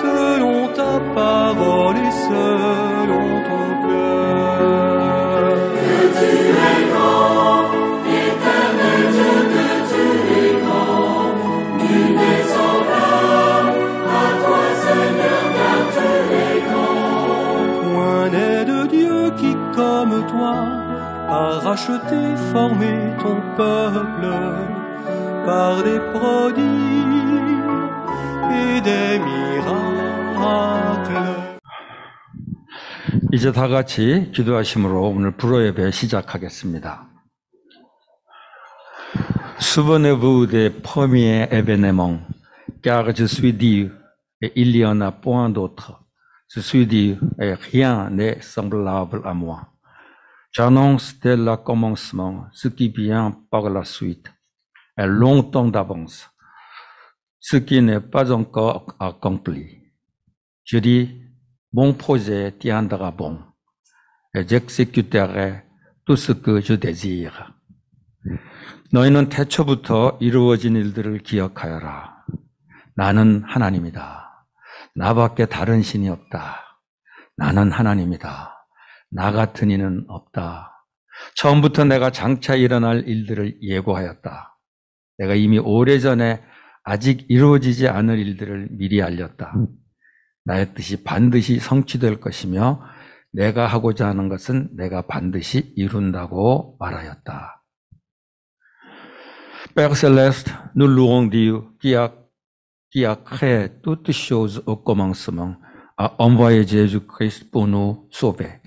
selon ta parole et selon ton cœur. Que tu es grand, éternel Dieu, que tu es grand, nul n'est semblable à toi, Seigneur, car tu es grand. Point n'est de Dieu qui, comme toi, a racheté, formé ton peuple par des prodiges et des miracles. 이제 다 같이 기도하심으로 오늘 불어예배 시작하겠습니다. Souvenez-vous des premiers événements, car je suis Dieu et il y en a point d'autre. Je suis Dieu et rien n'est semblable à moi. J'annonce dès le commencement ce qui vient par la suite, et longtemps d'avance, ce qui n'est pas encore accompli. Je dis, mon projet tiendra bon, et j'exécuterai tout ce que je désire. 너희는 태초부터 이루어진 일들을 기억하여라. 나는 하나님이다. 나밖에 다른 신이 없다. 나는 하나님이다. 나 같은 이는 없다. 처음부터 내가 장차 일어날 일들을 예고하였다. 내가 이미 오래전에 아직 이루어지지 않을 일들을 미리 알렸다. 나의 뜻이 반드시 성취될 것이며 내가 하고자 하는 것은 내가 반드시 이룬다고 말하였다. Père Céleste, nous louons Dieu qui a créé toutes choses au commencement, a envoyé Jésus-Christ pour nous sauver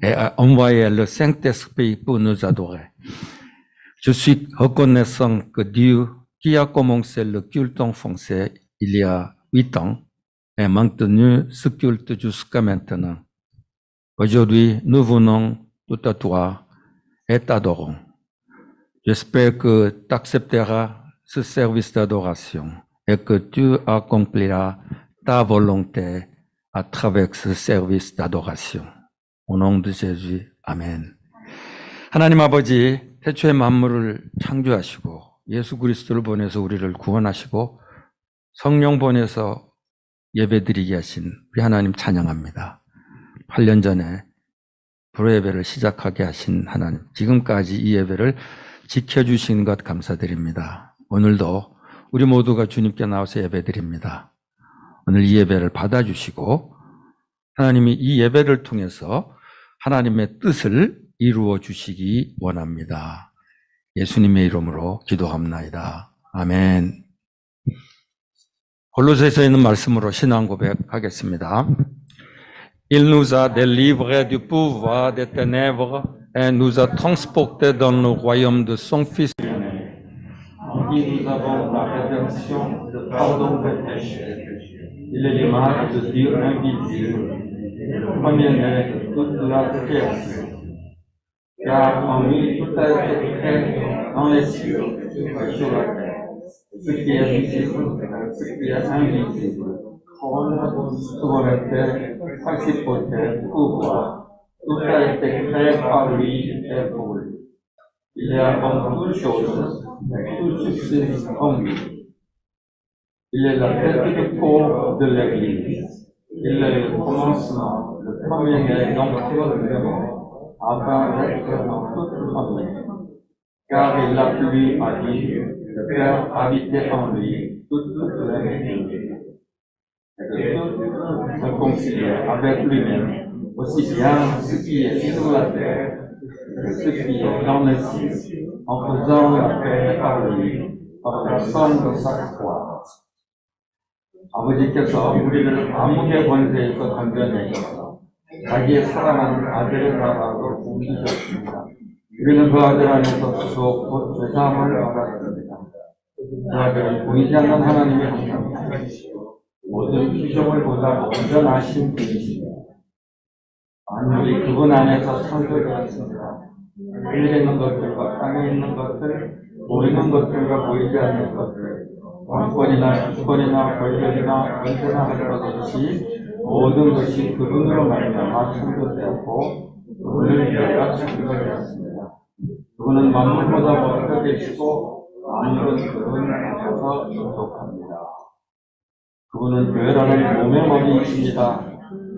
et a envoyé le Saint-Esprit pour nous adorer. Je suis reconnaissant que Dieu, qui a commencé le culte en français il y a 8 ans, ait maintenu ce culte jusqu'à maintenant. Aujourd'hui, nous venons tout à toi et t'adorons. J'espère que tu accepteras ce service d'adoration et que tu accompliras ta volonté à travers ce service d'adoration. Au nom de Jésus, Amen. 하나님 아버지, 태초에 만물을 창조하시고 예수 그리스도를 보내서 우리를 구원하시고 성령 보내서 예배드리게 하신 우리 하나님 찬양합니다. 8년 전에 불예배를 시작하게 하신 하나님, 지금까지 이 예배를 지켜주신 것 감사드립니다. 오늘도 우리 모두가 주님께 나와서 예배드립니다. 오늘 이 예배를 받아주시고 하나님이 이 예배를 통해서 하나님의 뜻을 이루어 주시기 원합니다. 예수님의 이름으로 기도합나이다. 아멘. 골로새서에 있는 말씀으로 신앙 고백하겠습니다. Il nous a délivrés du pouvoir des ténèbres et nous a transportés dans le royaume de son Fils. En qui nous avons la rédemption, le pardon des péchés. Il est l'image de Dieu invisible, le premier-né de toute la création. Car en lui tout a été créé dans les cieux et sur la terre. Ce qui est visible, ce qui est invisible, trône, souveraineté, principauté, pouvoir, tout a été créé par lui et pour lui. Il est avant toute chose, et tout subsiste en lui. Il est la tête de corps de l'Église. Il est le commencement, le premier-né d'entre les morts, afin d'être dans toute famille. Car il a plu à Dieu, le Père habitait en lui toute l'éternité. Et de tout se concilier avec lui-même, aussi bien ce qui est sur la terre que ce qui est dans les cieux, en faisant la paix par lui, par le sang de sa croix. 아버지께서 우리를 암흑의 권세에서 건져내셔서 자기의 사랑하는 아들의 나라로 옮기셨습니다. 우리는 그 아들 안에서 수속 곧 죄사함을 받았습니다. 그 아들은 보이지 않는 하나님의 형상이시고 모든 피조물 보다 온전하신 분이시며 만물이 그분 안에서 창조되었습니다. 하늘에 있는 것들과 땅에 있는 것들, 보이는 것들과 보이지 않는 것들, 왕권이나 주권이나 권력이나 권세나 할 것 없이 모든 것이 그분으로 말미암아 창조되었고 그분을 위하여 창조되었습니다. 그분은 만물보다 먼저 계시고 만물은 그분 안에서 존속합니다. 그분은 교회라는 몸의 머리 있습니다.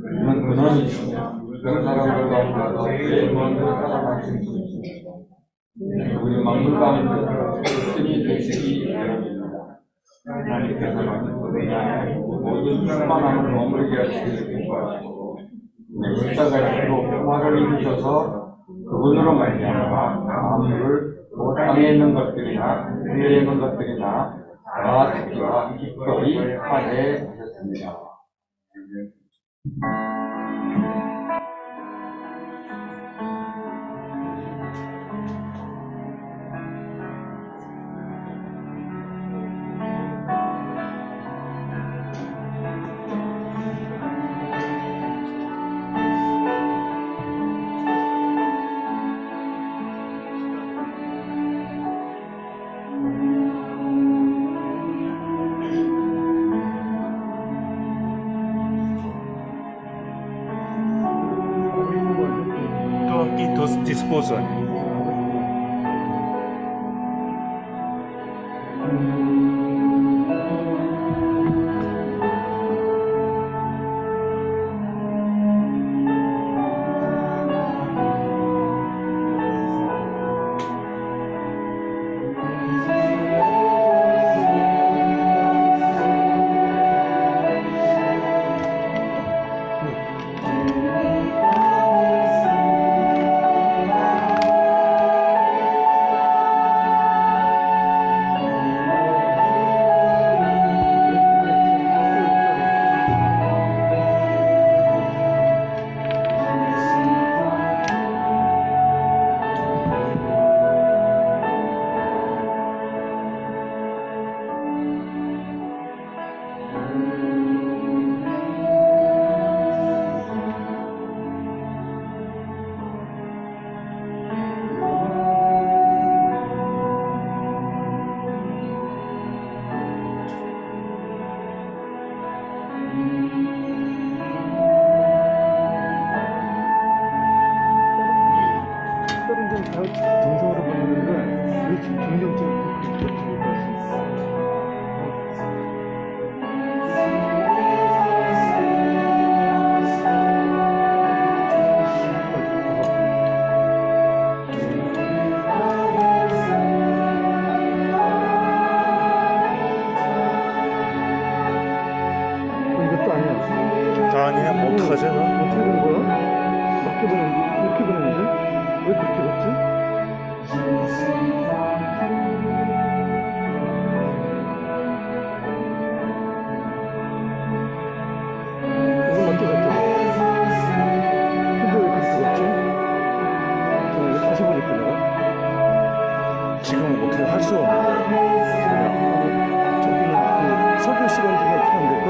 그는 근원이 있습니다. 그 사람들 가운데서 제일 먼저 살아나신 분이십니다. 우리 만물 가운데 스승이 되시기 바랍니다. 하나님께서는 그분이 모든 충만함을 머무르게 하시기를 기뻐하시고 십자가의 피로 평화를 이루셔서 그분으로 말미암아 만물을 땅에 있는 것들이나 위에 있는 것들이나 다 듣기와 기꺼이 하게 하셨습니다. aqui disposto. 동성으로 보내는데 왜 긍정적으로 이것도 아니야. 아니야, 뭐 어떡하지, 너? 어떻게 되는 거야? 맞게 보내는데? 이렇게 보내는데? 왜 그렇게 됐지? 이거 맞게 됐죠? 근데 왜 그렇게 됐지? 이거 다시 보니까 내가 지금 어떻게 할 수가 없는 거야. 저기는 그 설교 시간 중에 어떻게 안 될까?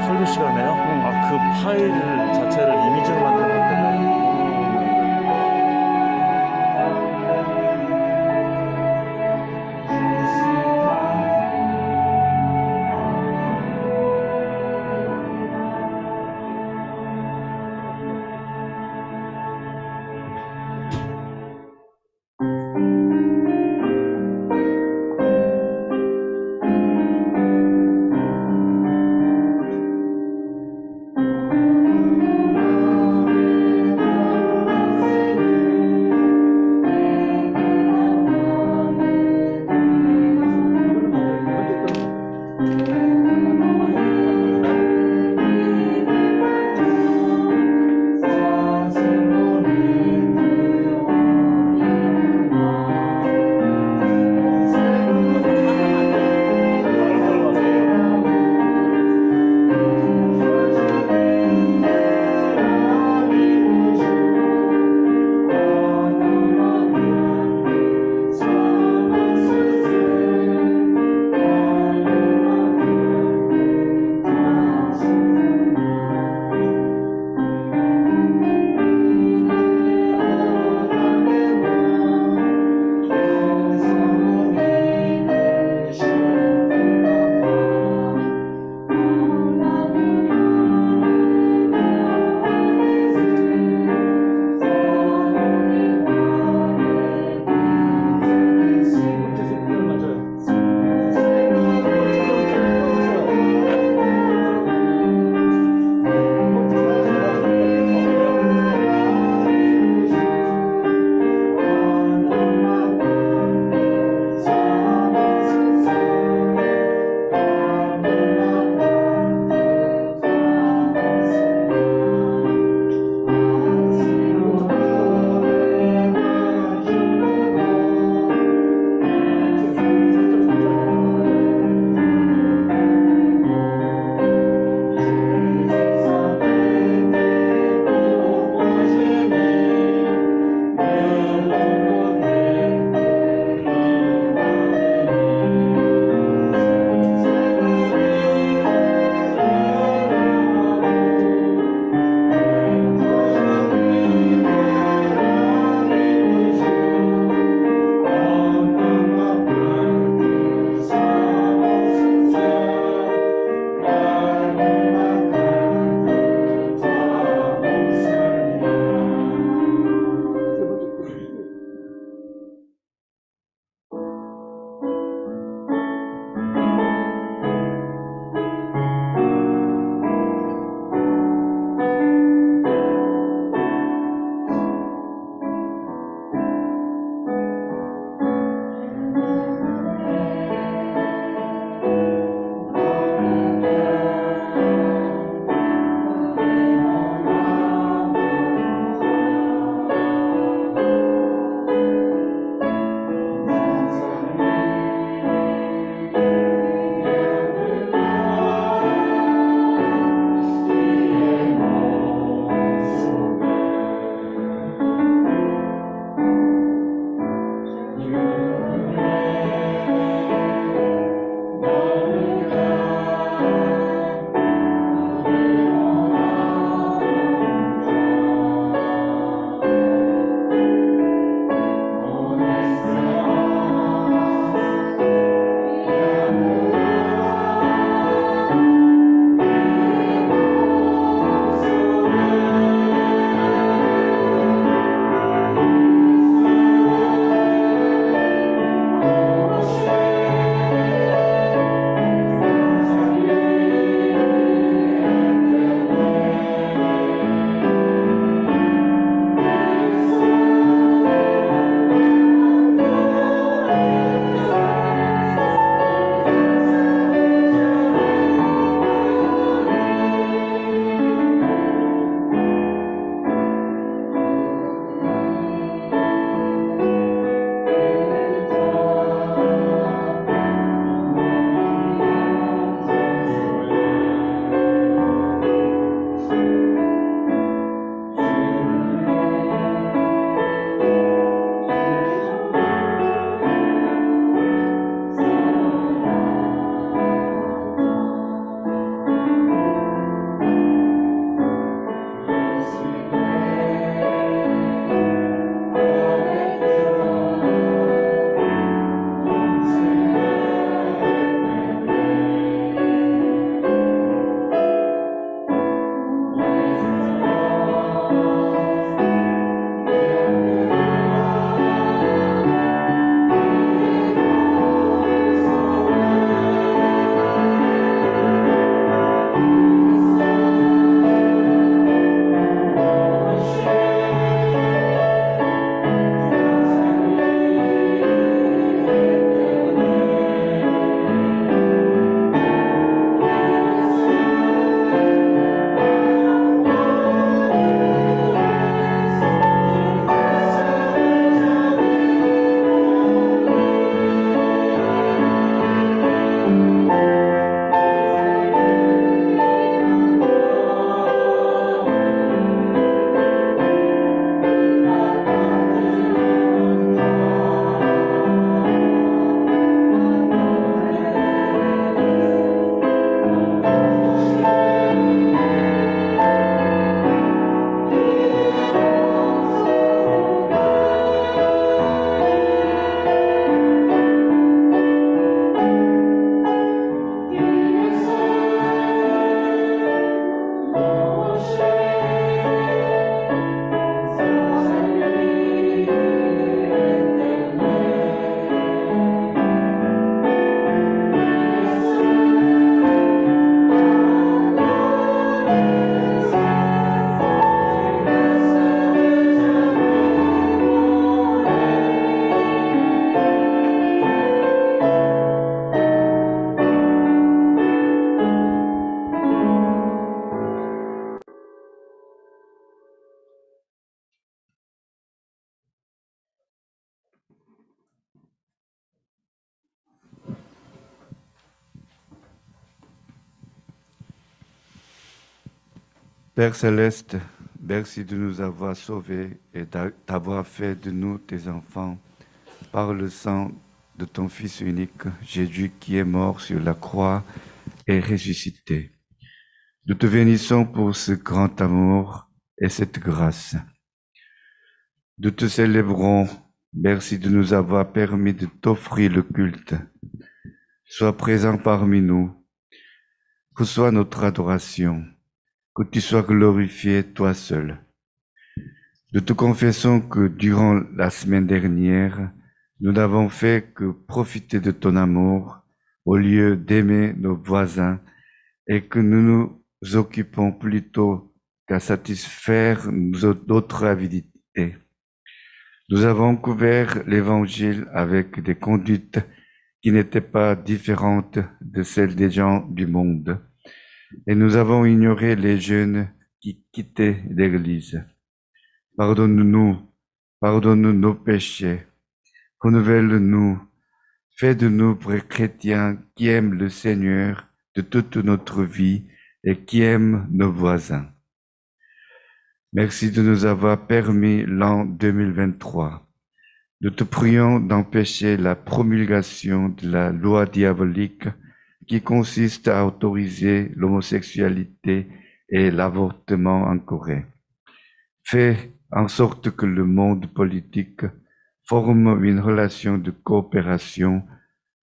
설교 시간에요? 아, 그 파일 자체를 이미지로 만드는 것 때문에. Père céleste, merci de nous avoir sauvés et d'avoir fait de nous tes enfants par le sang de ton Fils unique, Jésus, qui est mort sur la croix et ressuscité. Nous te bénissons pour ce grand amour et cette grâce. Nous te célébrons. Merci de nous avoir permis de t'offrir le culte. Sois présent parmi nous. Reçois notre adoration. Que tu sois glorifié, toi seul. Nous te confessons que durant la semaine dernière, nous n'avons fait que profiter de ton amour au lieu d'aimer nos voisins et que nous nous occupons plutôt qu'à satisfaire notre avidité. Nous avons couvert l'Évangile avec des conduites qui n'étaient pas différentes de celles des gens du monde. Et nous avons ignoré les jeunes qui quittaient l'Église. Pardonne-nous nos péchés, renouvelle-nous, fais de nous vrais chrétiens qui aiment le Seigneur de toute notre vie et qui aiment nos voisins. Merci de nous avoir permis l'an 2023. Nous te prions d'empêcher la promulgation de la loi diabolique qui consiste à autoriser l'homosexualité et l'avortement en Corée. Fais en sorte que le monde politique forme une relation de coopération,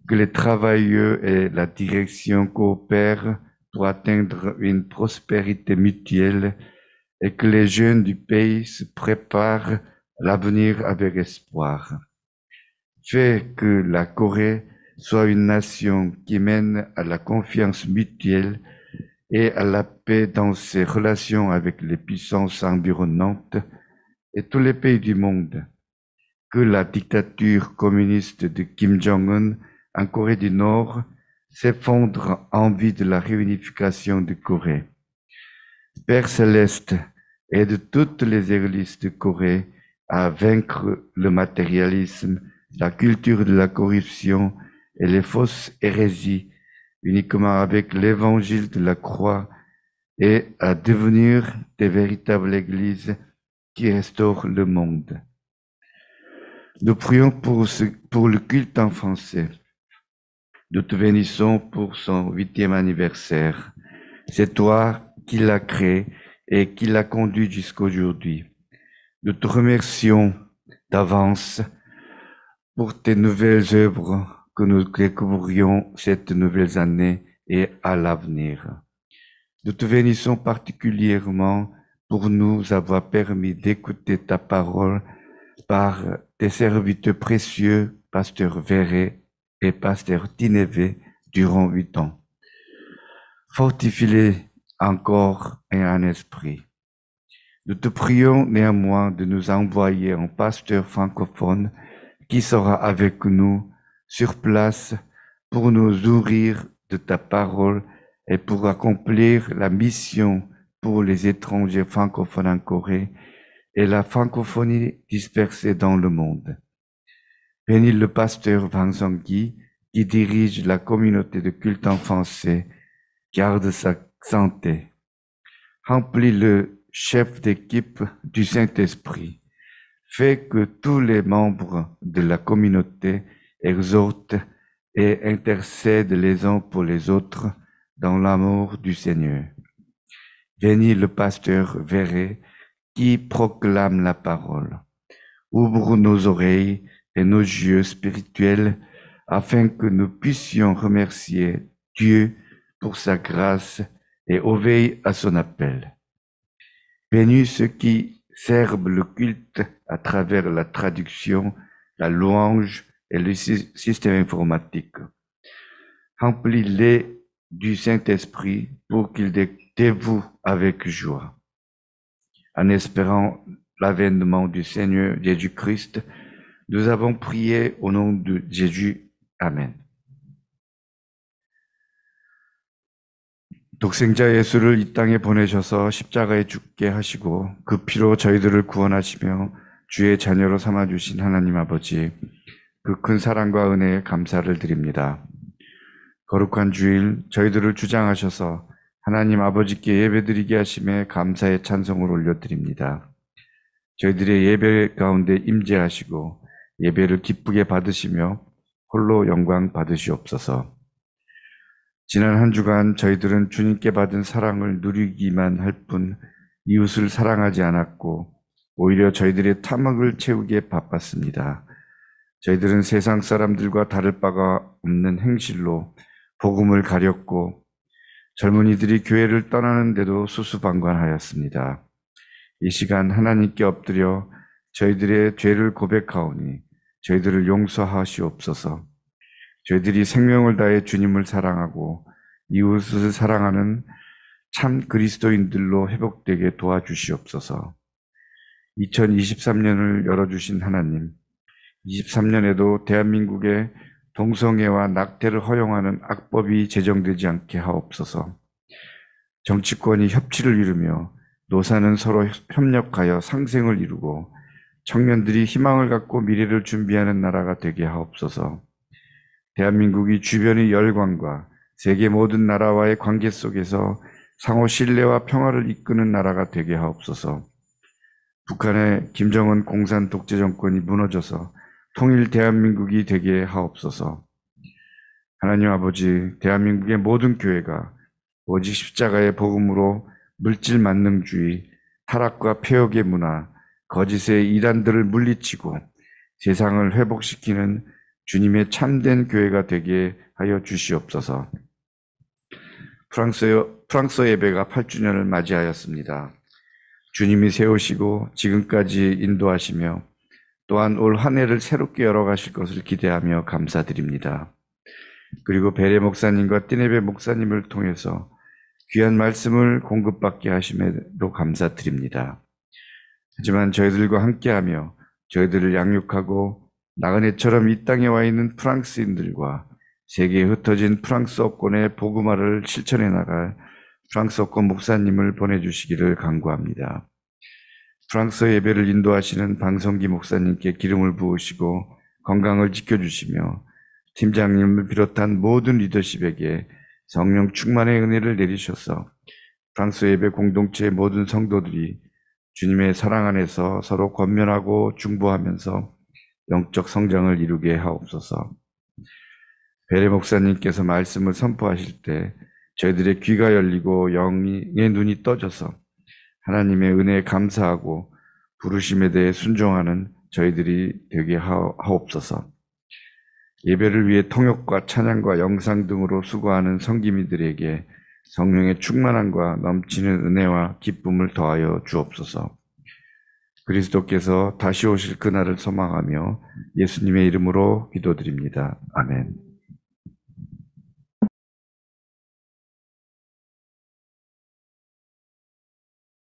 que les travailleurs et la direction coopèrent pour atteindre une prospérité mutuelle et que les jeunes du pays se préparent à l'avenir avec espoir. Fais que la Corée soit une nation qui mène à la confiance mutuelle et à la paix dans ses relations avec les puissances environnantes et tous les pays du monde. Que la dictature communiste de Kim Jong-un en Corée du Nord s'effondre en vue de la réunification de Corée. Père céleste, aide toutes les églises de Corée à vaincre le matérialisme, la culture de la corruption et les fausses hérésies uniquement avec l'évangile de la croix et à devenir des véritables églises qui restaurent le monde. Nous prions pour le culte en français. Nous te bénissons pour son 8e anniversaire. C'est toi qui l'as créé et qui l'as conduit jusqu'aujourd'hui. Nous te remercions d'avance pour tes nouvelles œuvres que nous découvrions cette nouvelle année et à l'avenir. Nous te bénissons particulièrement pour nous avoir permis d'écouter ta parole par tes serviteurs précieux, pasteur Verret et pasteur Tinévé, durant 8 ans. Fortifie-les encore et en esprit. Nous te prions néanmoins de nous envoyer un pasteur francophone qui sera avec nous sur place pour nous nourrir de ta parole et pour accomplir la mission pour les étrangers francophones en Corée et la francophonie dispersée dans le monde. Bénis le pasteur Van Zongui qui dirige la communauté de culte en français, garde sa santé. Remplis le chef d'équipe du Saint-Esprit. Fais que tous les membres de la communauté exhortent et intercèdent les uns pour les autres dans l'amour du Seigneur. Bénis le pasteur Verret qui proclame la parole. Ouvre nos oreilles et nos yeux spirituels afin que nous puissions remercier Dieu pour sa grâce et obéir à son appel. Bénis ceux qui servent le culte à travers la traduction, la louange et le système informatique. Remplis-les du Saint-Esprit pour qu'ils dévouent avec joie. En espérant l'avènement du Seigneur Jésus-Christ, nous avons prié au nom de Jésus. 아멘. 독생자 예수를 이 땅에 보내셔서 십자가에 죽게 하시고 그 피로 저희들을 구원하시며 주의 자녀로 삼아주신 하나님 아버지, 그 큰 사랑과 은혜에 감사를 드립니다. 거룩한 주일 저희들을 주장하셔서 하나님 아버지께 예배드리게 하심에 감사의 찬송을 올려드립니다. 저희들의 예배 가운데 임재하시고 예배를 기쁘게 받으시며 홀로 영광 받으시옵소서. 지난 한 주간 저희들은 주님께 받은 사랑을 누리기만 할 뿐 이웃을 사랑하지 않았고 오히려 저희들의 탐욕을 채우기에 바빴습니다. 저희들은 세상 사람들과 다를 바가 없는 행실로 복음을 가렸고 젊은이들이 교회를 떠나는데도 수수방관하였습니다. 이 시간 하나님께 엎드려 저희들의 죄를 고백하오니 저희들을 용서하시옵소서. 저희들이 생명을 다해 주님을 사랑하고 이웃을 사랑하는 참 그리스도인들로 회복되게 도와주시옵소서. 2023년을 열어주신 하나님, 23년에도 대한민국에 동성애와 낙태를 허용하는 악법이 제정되지 않게 하옵소서. 정치권이 협치를 이루며 노사는 서로 협력하여 상생을 이루고 청년들이 희망을 갖고 미래를 준비하는 나라가 되게 하옵소서. 대한민국이 주변의 열광과 세계 모든 나라와의 관계 속에서 상호 신뢰와 평화를 이끄는 나라가 되게 하옵소서. 북한의 김정은 공산 독재 정권이 무너져서 통일 대한민국이 되게 하옵소서. 하나님 아버지, 대한민국의 모든 교회가 오직 십자가의 복음으로 물질 만능주의, 타락과 폐역의 문화, 거짓의 이단들을 물리치고 세상을 회복시키는 주님의 참된 교회가 되게 하여 주시옵소서. 프랑스 예배가 8주년을 맞이하였습니다. 주님이 세우시고 지금까지 인도하시며 또한 올 한 해를 새롭게 열어가실 것을 기대하며 감사드립니다. 그리고 베레 목사님과 띠네베 목사님을 통해서 귀한 말씀을 공급받게 하심에도 감사드립니다. 하지만 저희들과 함께하며 저희들을 양육하고 나그네처럼 이 땅에 와 있는 프랑스인들과 세계에 흩어진 프랑스어권의 복음화를 실천해 나갈 프랑스어권 목사님을 보내주시기를 간구합니다. 프랑스 예배를 인도하시는 방성기 목사님께 기름을 부으시고 건강을 지켜주시며 팀장님을 비롯한 모든 리더십에게 성령 충만의 은혜를 내리셔서 프랑스 예배 공동체의 모든 성도들이 주님의 사랑 안에서 서로 권면하고 중보하면서 영적 성장을 이루게 하옵소서. 베레 목사님께서 말씀을 선포하실 때 저희들의 귀가 열리고 영의 눈이 떠져서 하나님의 은혜에 감사하고 부르심에 대해 순종하는 저희들이 되게 하옵소서. 예배를 위해 통역과 찬양과 영상 등으로 수고하는 성기민들에게 성령의 충만함과 넘치는 은혜와 기쁨을 더하여 주옵소서. 그리스도께서 다시 오실 그날을 소망하며 예수님의 이름으로 기도드립니다. 아멘.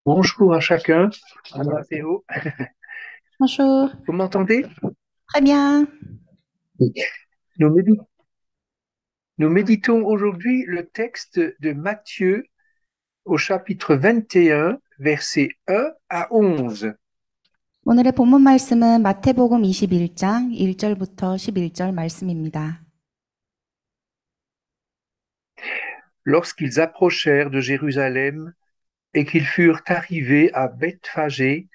Bonjour à chacun. Théo. Bonjour. Vous m'entendez? Très bien. Nous, nous méditons aujourd'hui le texte de Matthieu au chapitre 21, versets 1 à 11. 오늘의 본문 말씀은 마태복음 21장 1절부터 11절 말씀입니다. Lorsqu'ils approchèrent de Jérusalem et qu'ils furent arrivés à Bethphagée,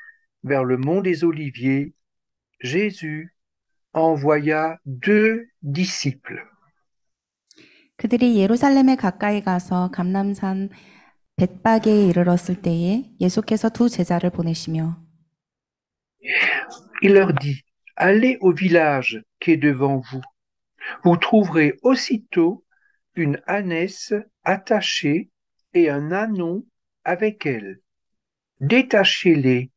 vers le mont des Oliviers, Jésus envoya 2 disciples. 그들이 예루살렘에 가까이 가서 감람산 벳바게에 이르렀을 때에 예수께서 두 제자를 보내시며 Il leur dit, allez au village qui est devant vous. Vous trouverez aussitôt une ânesse attachée et un ânon avec elle. Détachez-les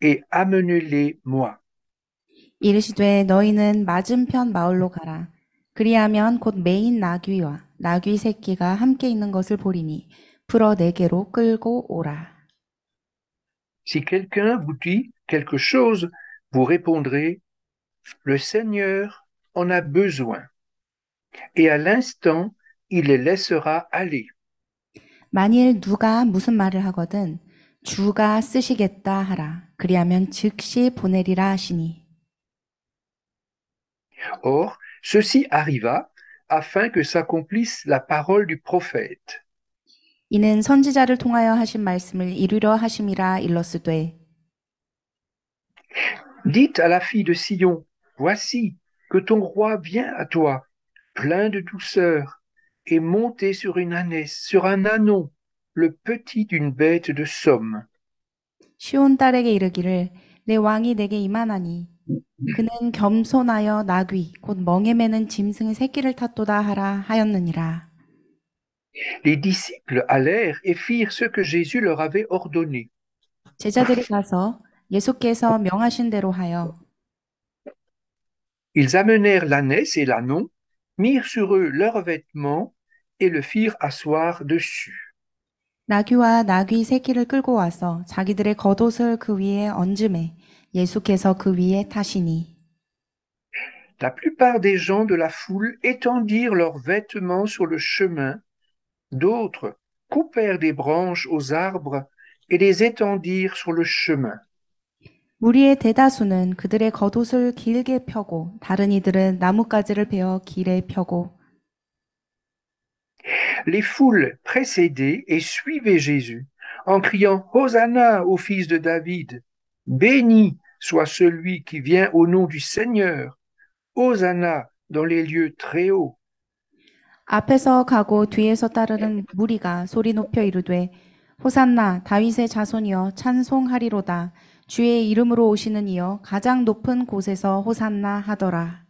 et amenez-les moi. 이르시되 너희는 맞은편 마을로 가라. 그리하면 곧 매인 나귀와 나귀 새끼가 함께 있는 것을 보리니 풀어 내게로 끌고 오라. Si quelqu'un vous dit quelque chose, vous répondrez, le Seigneur en a besoin. Et à l'instant, il les laissera aller. 만일 누가 무슨 말을 하거든 주가 쓰시겠다 하라. 그리하면 즉시 보내리라 하시니. Or, ceci arriva afin que s'accomplisse la parole du prophète. 이는 선지자를 통하여 하신 말씀을 이루려 하심이라 일렀으되 Dites à la fille de Sion, voici que ton roi vient à toi, plein de douceur, et monté sur une ânesse, sur un ânon, le petit d'une bête de somme. 시온 딸에게 이르기를 내 왕이 내게 임하나니 그는 겸손하여 나귀 곧 멍에 매는 짐승의 새끼를 탔도다 하라 하였느니라. Les disciples allèrent et firent ce que Jésus leur avait ordonné. 제자들이 가서 예수께서 명하신 대로 하여 Ils amenèrent l'ânesse et l'ânon, mirent sur eux leurs vêtements et le firent asseoir dessus. 나귀와 나귀 새끼를 끌고 와서 자기들의 겉옷을 그 위에 얹음에 예수께서 그 위에 타시니 La plupart des gens de la foule étendirent leurs vêtements sur le chemin, d'autres coupèrent des branches aux arbres et les étendirent sur le chemin. 무리의 대다수는 그들의 겉옷을 길게 펴고 다른 이들은 나뭇가지를 베어 길에 펴고 Les foules précédaient et suivaient Jésus en criant Hosanna au fils de David, béni soit celui qui vient au nom du Seigneur, Hosanna dans les lieux très hauts. 앞에서 가고 뒤에서 따르는 무리가 소리 높여 이르되 호산나 다윗의 자손이여 찬송하리로다 주의 이름으로 오시는 이여 가장 높은 곳에서 호산나 하더라.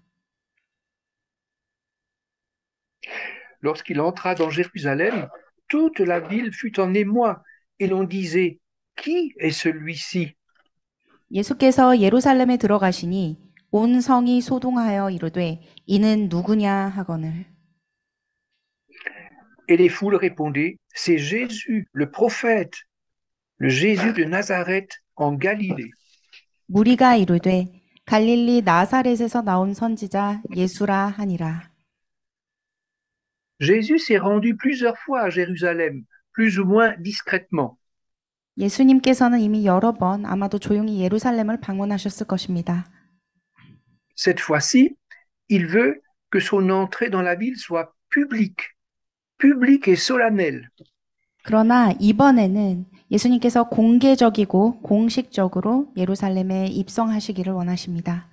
Lorsqu'il entra dans Jérusalem, toute la ville fut en émoi et l'on disait Qui est celui-ci? 예수께서 예루살렘에 들어가시니 온 성이 소동하여 이르되 이는 누구냐 하거늘 Et les foules répondaient C'est Jésus, le prophète, le Jésus de Nazareth en Galilée. 무리가 이르되 갈릴리 나사렛에서 나온 선지자 예수라 하니라. Jésus s'est rendu plusieurs fois à Jérusalem, plus ou moins discrètement. 예수님께서는 이미 여러 번 아마도 조용히 예루살렘을 방문하셨을 것입니다. Cette fois-ci, il veut que son entrée dans la ville soit publique et solennelle. 그러나 이번에는 예수님께서 공개적이고 공식적으로 예루살렘에 입성하시기를 원하십니다.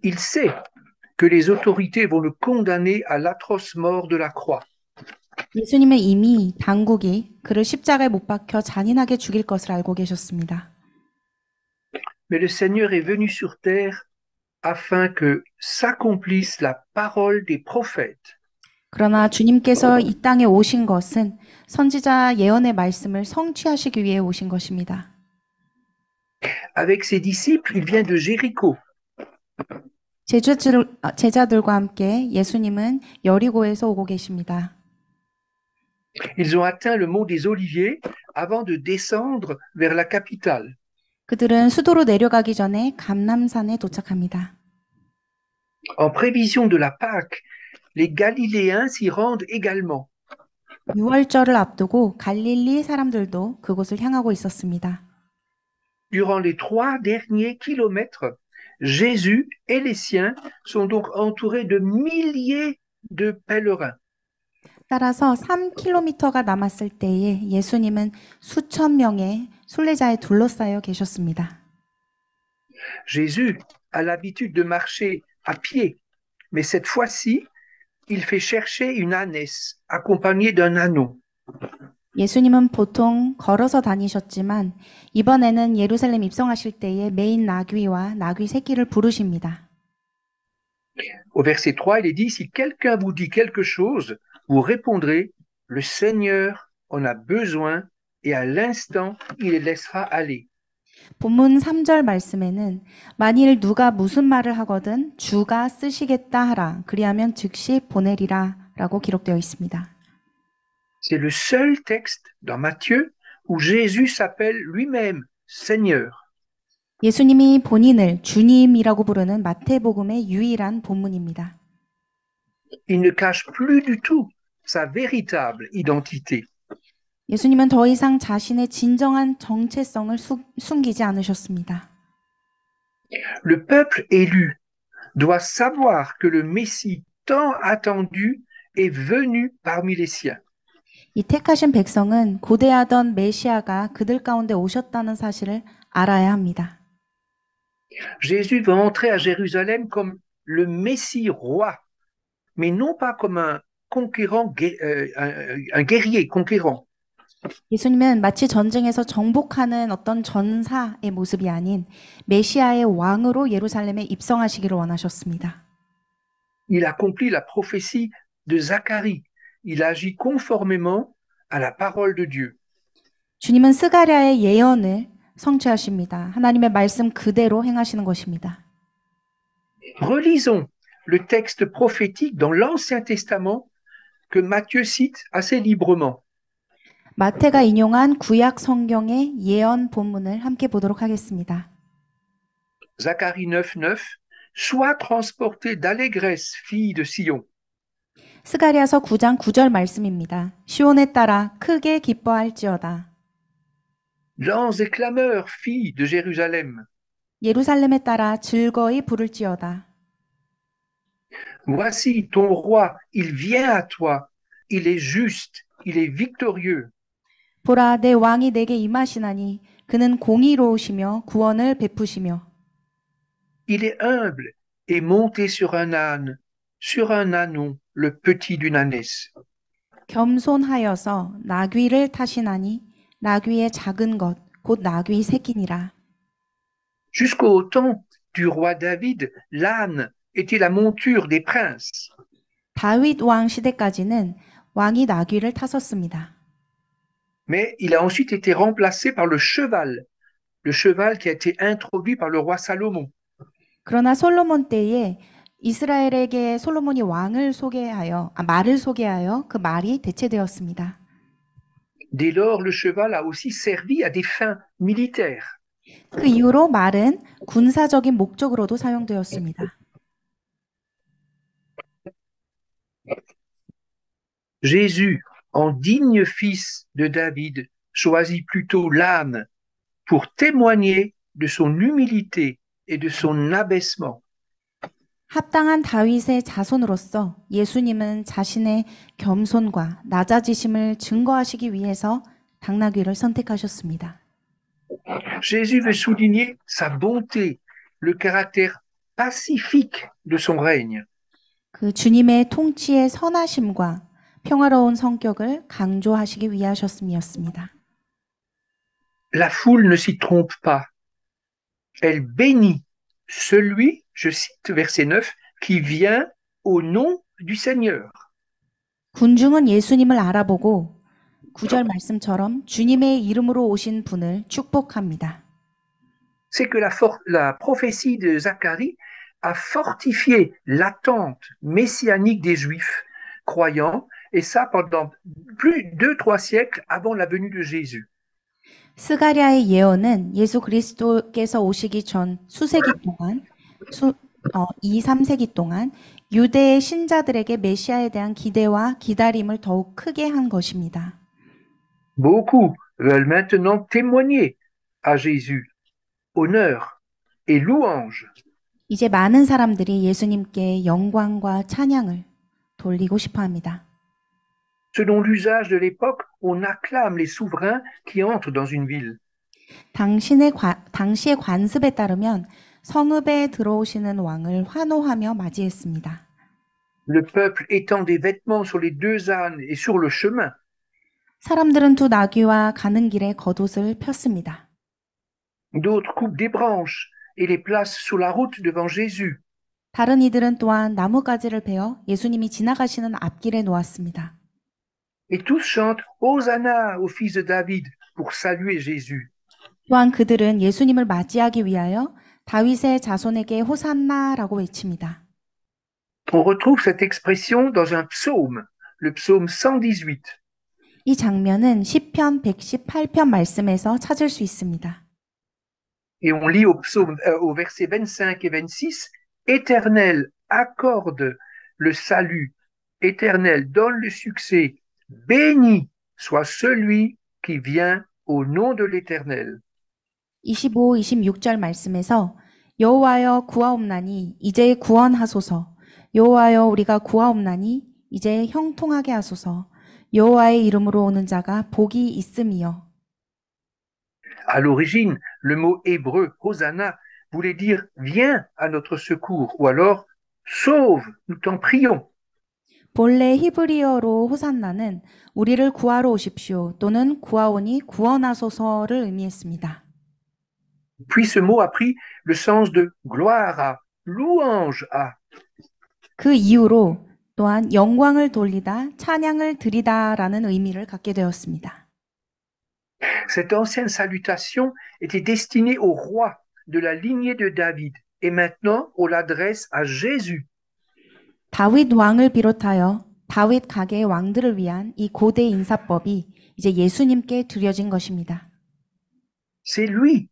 Il sait que les autorités vont le condamner à l'atroce mort de la croix. 예수님은 이미 당국이 그를 십자가에 못 박혀 잔인하게 죽일 것을 알고 계셨습니다. Mais le Seigneur est venu sur terre afin que s'accomplisse la parole des prophètes. 그러나 주님께서 이 땅에 오신 것은 선지자 예언의 말씀을 성취하시기 위해 오신 것입니다. Avec ses disciples, il vient de Jéricho. 제자들과 함께 예수님은 여리고에서 오고 계십니다. Ils ont atteint le mont des Oliviers avant de descendre vers la capitale. 그들은 수도로 내려가기 전에 감람산에 도착합니다. En prévision de la Pâque, les Galiléens s'y rendent également. 6월절을 앞두고 갈릴리 사람들도 그곳을 향하고 있었습니다. Durant les 3 derniers kilomètres, Jésus et les siens sont donc entourés de milliers de pèlerins. 따라서 3km가 남았을 때에 예수님은 수천 명의 순례자에 둘러싸여 계셨습니다. Jésus a l'habitude de marcher à pied, mais cette fois-ci, il fait chercher une ânesse accompagnée d'un ânon. 예수님은 보통 걸어서 다니셨지만 이번에는 예루살렘 입성하실 때에 메인 나귀와 나귀 새끼를 부르십니다. Au verset 3, il est dit, si quelqu'un vous dit quelque chose, vous répondrez, le Seigneur en a besoin et à l'instant, il les laissera aller. 본문 3절 말씀에는 만일 누가 무슨 말을 하거든 주가 쓰시겠다 하라. 그리하면 즉시 보내리라 라고 기록되어 있습니다. C'est le seul texte dans Matthieu où Jésus s'appelle lui-même Seigneur. 예수님이 본인을 주님이라고 부르는 마태복음의 유일한 본문입니다. Il ne cache plus du tout sa véritable identité. 예수님은 더 이상 자신의 진정한 정체성을 숨기지 않으셨습니다. Le peuple élu doit savoir que le Messie tant attendu est venu parmi les siens. 이 택하신 백성은 고대하던 메시아가 그들 가운데 오셨다는 사실을 알아야 합니다. Jésus va entrer à Jérusalem comme le Messie roi, mais non pas comme un conquérant, un guerrier conquérant. 예수님은 마치 전쟁에서 정복하는 어떤 전사의 모습이 아닌 메시아의 왕으로 예루살렘에 입성하시기를 원하셨습니다. Il accomplit la prophétie de Zacharie. Il agit conformément à la parole de Dieu. 주님은 스가랴의 예언을 성취하십니다. 하나님의 말씀 그대로 행하시는 것입니다. Relisons le texte prophétique dans l'Ancien Testament que Matthieu cite assez librement. 마태가 인용한 구약 성경의 예언 본문을 함께 보도록 하겠습니다. Zacharie 9:9 Sois transportée d'allégresse, fille de Sion. 스가랴서 9장 9절 말씀입니다. 시온에 따라 크게 기뻐할지어다. Lance et clameur, fille de Jérusalem. 예루살렘에 따라 즐거이 부를지어다. Voici ton roi, il vient à toi. Il est juste, il est victorieux. 보라, 내 왕이 내게 임하시나니 그는 공의로우시며 구원을 베푸시며 Il est humble et monté sur un âne, sur un ânon, le petit d'une ânesse. 겸손하여서 나귀를 타시나니 나귀의 작은 것, 곧 나귀 새끼니라. Jusqu'au temps du roi David, l'âne était la monture des princes. 다윗 왕 시대까지는 왕이 나귀를 탔었습니다. Mais il a ensuite été remplacé par le cheval qui a été introduit par le roi Salomon. 그러나 솔로몬 때에 이스라엘에게 솔로몬이 말을 소개하여 그 말이 대체되었습니다. Dès lors, le cheval a aussi servi à des fins militaires. 그 이후로 말은 군사적인 목적으로도 사용되었습니다. Jésus, en digne fils de David, choisit plutôt l'âne pour témoigner de son humilité et de son abaissement. 합당한 다윗의 자손으로서 예수님은 자신의 겸손과 낮아지심을 증거하시기 위해서 당나귀를 선택하셨습니다. Jésus veut souligner sa bonté, le caractère pacifique de son règne. 그 주님의 통치의 선하심과 평화로운 성격을 강조하시기 위하셨음이었습니다. La foule ne s'y trompe pas. Elle bénit celui, je cite verset 9, qui vient au nom du Seigneur. 군중은 예수님을 알아보고 9절 말씀처럼 주님의 이름으로 오신 분을 축복합니다. C'est que la prophétie de Zacharie a fortifié l'attente messianique des Juifs croyants, et ça pendant plus de 2-3 siècles avant la venue de Jésus. 스가랴의 예언은 예수 그리스도께서 오시기 전 수세기 동안 2, 3세기 동안 유대의 신자들에게 메시아에 대한 기대와 기다림을 더욱 크게 한 것입니다. Beaucoup veulent maintenant témoigner à Jésus honneur et louange. 이제 많은 사람들이 예수님께 영광과 찬양을 돌리고 싶어 합니다. Selon l'usage de l'époque, on acclame les souverains qui entrent dans une ville. 당시의 관습에 따르면 성읍에 들어오시는 왕을 환호하며 맞이했습니다. Le peuple étend des vêtements sur les 2 ânes et sur le chemin. 사람들은 두 나귀와 가는 길에 겉옷을 폈습니다. D'autres coupent des branches et les placent sur la route devant Jésus. 다른 이들은 또한 나뭇가지를 베어 예수님이 지나가시는 앞길에 놓았습니다. Et tous chantent Hosanna au fils de David pour saluer Jésus. 또한 그들은 예수님을 맞이하기 위하여 다윗의 자손에게 호산나라고 외칩니다. On retrouve cette expression dans un psaume, le psaume 118. 이 장면은 시편 118편 말씀에서 찾을 수 있습니다. Et on lit au verset 25 et 26, Éternel, accorde le salut. Éternel, donne le succès. Béni soit celui qui vient au nom de l'Éternel. 25, 26절 말씀에서 여호와여 구하옵나니 이제 구원하소서. 여호와여 우리가 구하옵나니 이제 형통하게 하소서. 여호와의 이름으로 오는 자가 복이 있음이요. À l'origine, le mot hébreu Hosanna voulait dire viens à notre secours ou alors sauve, nous t'en prions. 본래 히브리어로 호산나는 우리를 구하러 오십시오 또는 구하오니 구원하소서를 의미했습니다. Puis ce mot a pris le sens de gloire à, louange à. 그 이후로 또한 영광을 돌리다, 찬양을 드리다라는 의미를 갖게 되었습니다. Cette ancienne salutation était destinée au roi de la lignée de David et maintenant on l'adresse à Jésus. 다윗 왕을 비롯하여 다윗 가게의 왕들을 위한 이 고대 인사법이 이제 예수님께 드려진 것입니다. C'est lui,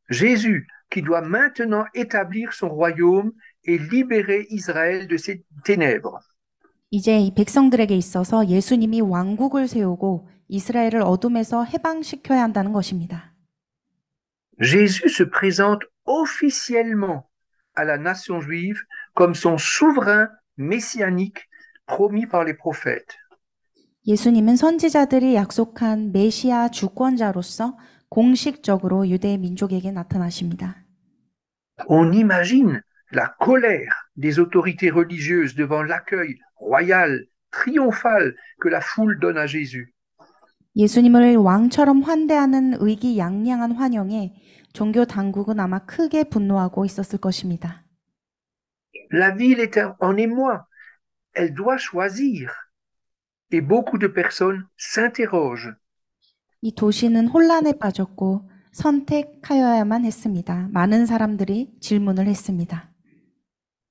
Jésus, qui doit maintenant établir son royaume et libérer Israël de ses ténèbres. 이제 이 백성들에게 있어서 예수님이 왕국을 세우고 이스라엘을 어둠에서 해방시켜야 한다는 것입니다. Jésus se présente officiellement à la nation juive comme son souverain messianique promis par les prophètes. 예수님은 선지자들이 약속한 메시아 주권자로서 공식적으로 유대 민족에게 나타나십니다. On imagine la colère des autorités religieuses devant l'accueil royal, triomphal que la foule donne à Jésus. 예수님을 왕처럼 환대하는 의기양양한 환영에 종교 당국은 아마 크게 분노하고 있었을 것입니다. La ville est en émoi, elle doit choisir. Et beaucoup de personnes s'interrogent. 이 도시는 혼란에 빠졌고 선택하여야만 했습니다. 많은 사람들이 질문을 했습니다.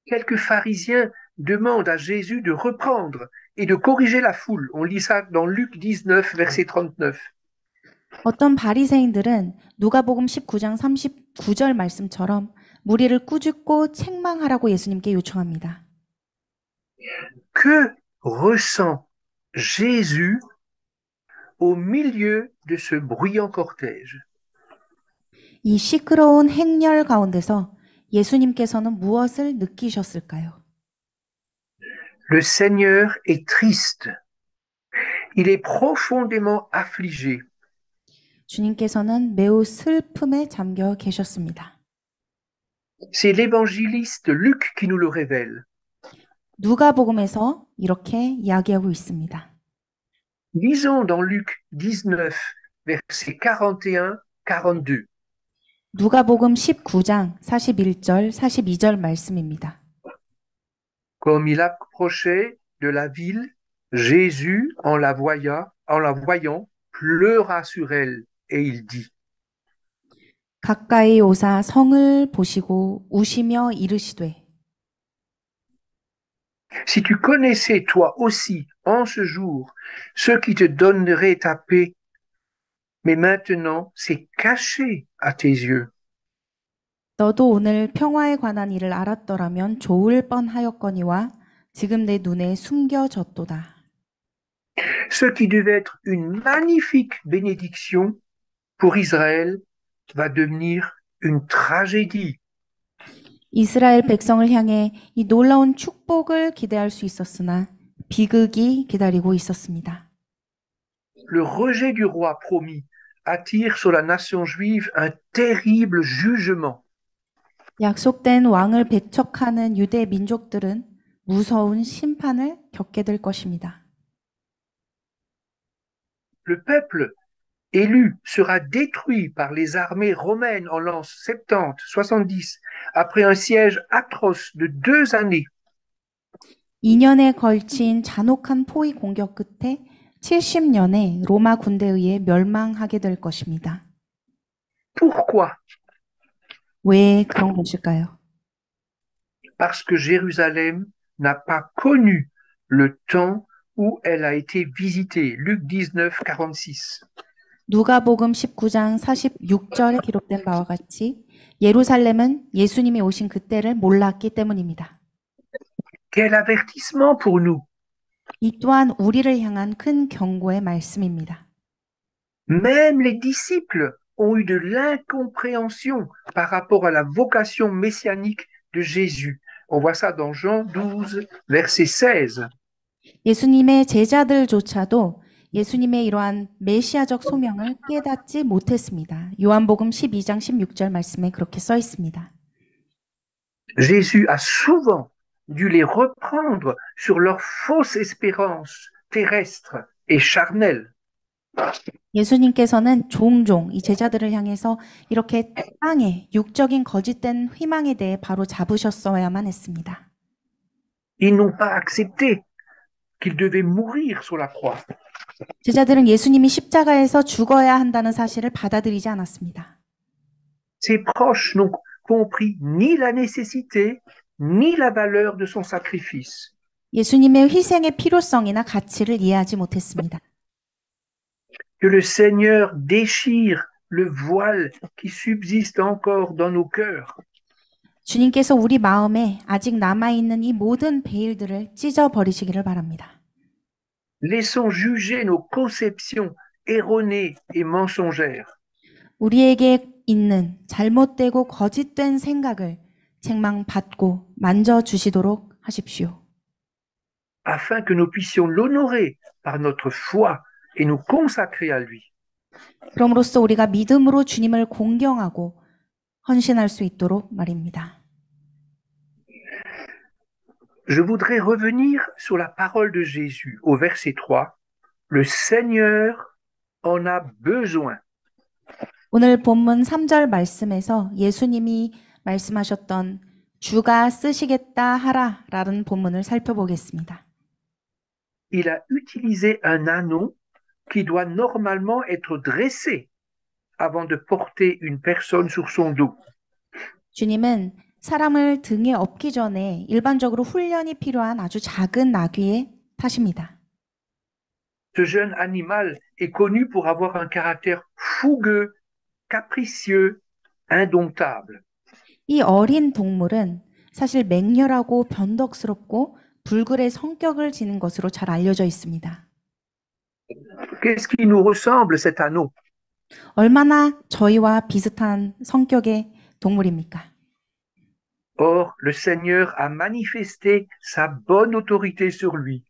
Quelques pharisiens demandent à Jésus de reprendre et de corriger la foule. On lit ça dans Luc 19, verset 39. 어떤 바리새인들은 누가복음 19장 39절 말씀처럼 무리를 꾸짖고 책망하라고 예수님께 요청합니다. Que ressent Jésus au milieu de ce bruyant cortège? 이 시끄러운 행렬 가운데서 예수님께서는 무엇을 느끼셨을까요? Le Seigneur est triste. Il est profondément affligé. 주님께서는 매우 슬픔에 잠겨 계셨습니다. C'est l'évangéliste Luc qui nous le révèle. 누가복음에서 이렇게 이야기하고 있습니다. Lisons dans Luc 19, versets 41, 42. 누가복음 19장 41절, 42절 말씀입니다. Comme il approchait de la ville, Jésus, en la voyant, pleura sur elle et il dit. 가까이 오사 성을 보시고 우시며 이르시되 Si tu connaissais toi aussi en ce jour ce qui te donnerait ta paix, mais maintenant c'est caché à tes yeux. 너도 오늘 평화에 관한 일을 알았더라면 좋을 뻔하였거니와 지금 내 눈에 숨겨졌도다. Ce qui devait être une magnifique bénédiction pour Israël va devenir une tragédie. 이스라엘 백성을 향해 이 놀라운 축복을 기대할 수 있었으나 비극이 기다리고 있었습니다. Le rejet du roi promis attire sur la nation juive un terrible jugement. 약속된 왕을 배척하는 유대 민족들은 무서운 심판을 겪게 될 것입니다. Le peuple élu sera détruit par les armées romaines en l'an 70, 70, après un siège atroce de 2 années. 2년에 걸친 잔혹한 포위 공격 끝에 70년에 로마 군대에 의해 멸망하게 될 것입니다. Pourquoi? 왜 그런 것일까요? Parce que Jérusalem n'a pas connu le temps où elle a été visitée. Luc 19, 46. 누가복음 19장 46절에 기록된 바와 같이 예루살렘은 예수님이 오신 그때를 몰랐기 때문입니다. Quel avertissement pour nous! 이 또한 우리를 향한 큰 경고의 말씀입니다. Même les disciples ont eu de l'incompréhension par rapport à la vocation messianique de Jésus. On voit ça dans Jean 12, verset 16. 예수님의 제자들조차도 예수님의 이러한 메시아적 소명을 깨닫지 못했습니다. 요한복음 12장 16절 말씀에 그렇게 써 있습니다. Jésus a souvent dû les reprendre sur leur fausse espérance terrestre et charnelle. 예수님께서는 종종 이 제자들을 향해서 이렇게 땅에 육적인 거짓된 희망에 대해 바로 잡으셨어야만 했습니다. Ils n'ont pas accepté qu'ils devaient mourir sur la croix. 제자들은 예수님이 십자가에서 죽어야 한다는 사실을 받아들이지 않았습니다. Ses proches n'ont compris ni la nécessité ni la valeur de son sacrifice. 예수님의 희생의 필요성이나 가치를 이해하지 못했습니다. Que le Seigneur déchire le voile qui subsiste encore dans nos cœurs. 주님께서 우리 마음에 아직 남아있는 이 모든 베일들을 찢어버리시기를 바랍니다. Laissons juger nos conceptions erronées et mensongères. 우리에게 있는 잘못되고 거짓된 생각을 책망받고 만져주시도록 하십시오. afin que nous puissions l'honorer par notre foi et nous consacrer à lui. 그럼으로써 우리가 믿음으로 주님을 공경하고 헌신할 수 있도록 말입니다. Je voudrais revenir sur la parole de Jésus au verset 3. Le Seigneur en a besoin. 오늘 본문 3절 말씀에서 예수님이 말씀하셨던 주가 쓰시겠다 하라라는 본문을 살펴보겠습니다. Il a utilisé un anneau qui doit normalement être dressé avant de porter une personne sur son dos. 주님은 사람을 등에 업기 전에 일반적으로 훈련이 필요한 아주 작은 나귀에 타십니다. Ce jeune animal est connu pour avoir un caractère fougueux, capricieux, indomptable. 이 어린 동물은 사실 맹렬하고 변덕스럽고 불굴의 성격을 지닌 것으로 잘 알려져 있습니다. Qu'est-ce qui nous ressemble, cet anneau? 얼마나 저희와 비슷한 성격의 동물입니까? Or, le Seigneur a manifesté sa bonne autorité sur lui.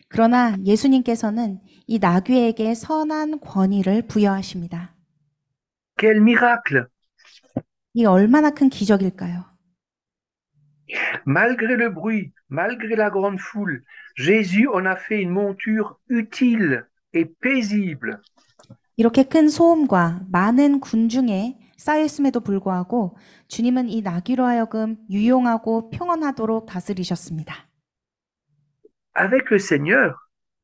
그러나 예수님께서는 이 나귀에게 선한 권위를 부여하십니다. Quel miracle! 이 얼마나 큰 기적일까요? Malgré le bruit, malgré la grande foule, Jésus en a fait une monture utile et paisible. 이렇게 큰 소음과 많은 군중에 쌓였음에도 불구하고 주님은 이 나귀로 하여금 유용하고 평온하도록 다스리셨습니다. Avec le Seigneur,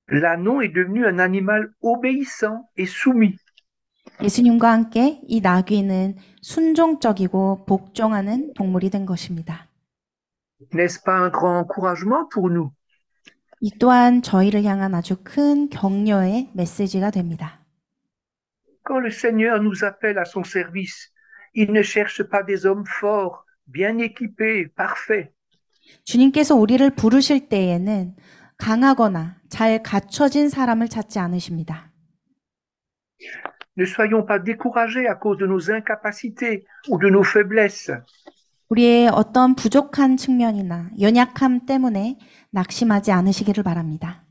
l'ânon est devenu un animal obéissant et soumis. 예수님과 함께 이 나귀는 순종적이고 복종하는 동물이 된 것입니다. N'est-ce pas un grand encouragement pour nous? 이 또한 저희를 향한 아주 큰 격려의 메시지가 됩니다. Quand le Seigneur nous appelle à son service, il ne cherche pas des hommes forts, bien équipés, parfaits. 주님께서 우리를 부르실 때에는 강하거나 잘 갖춰진 사람을 찾지 않으십니다. Ne soyons pas découragés à cause de nos incapacités ou de nos faiblesses. 우리의 어떤 부족한 측면이나 연약함 때문에 낙심하지 않으시기를 바랍니다.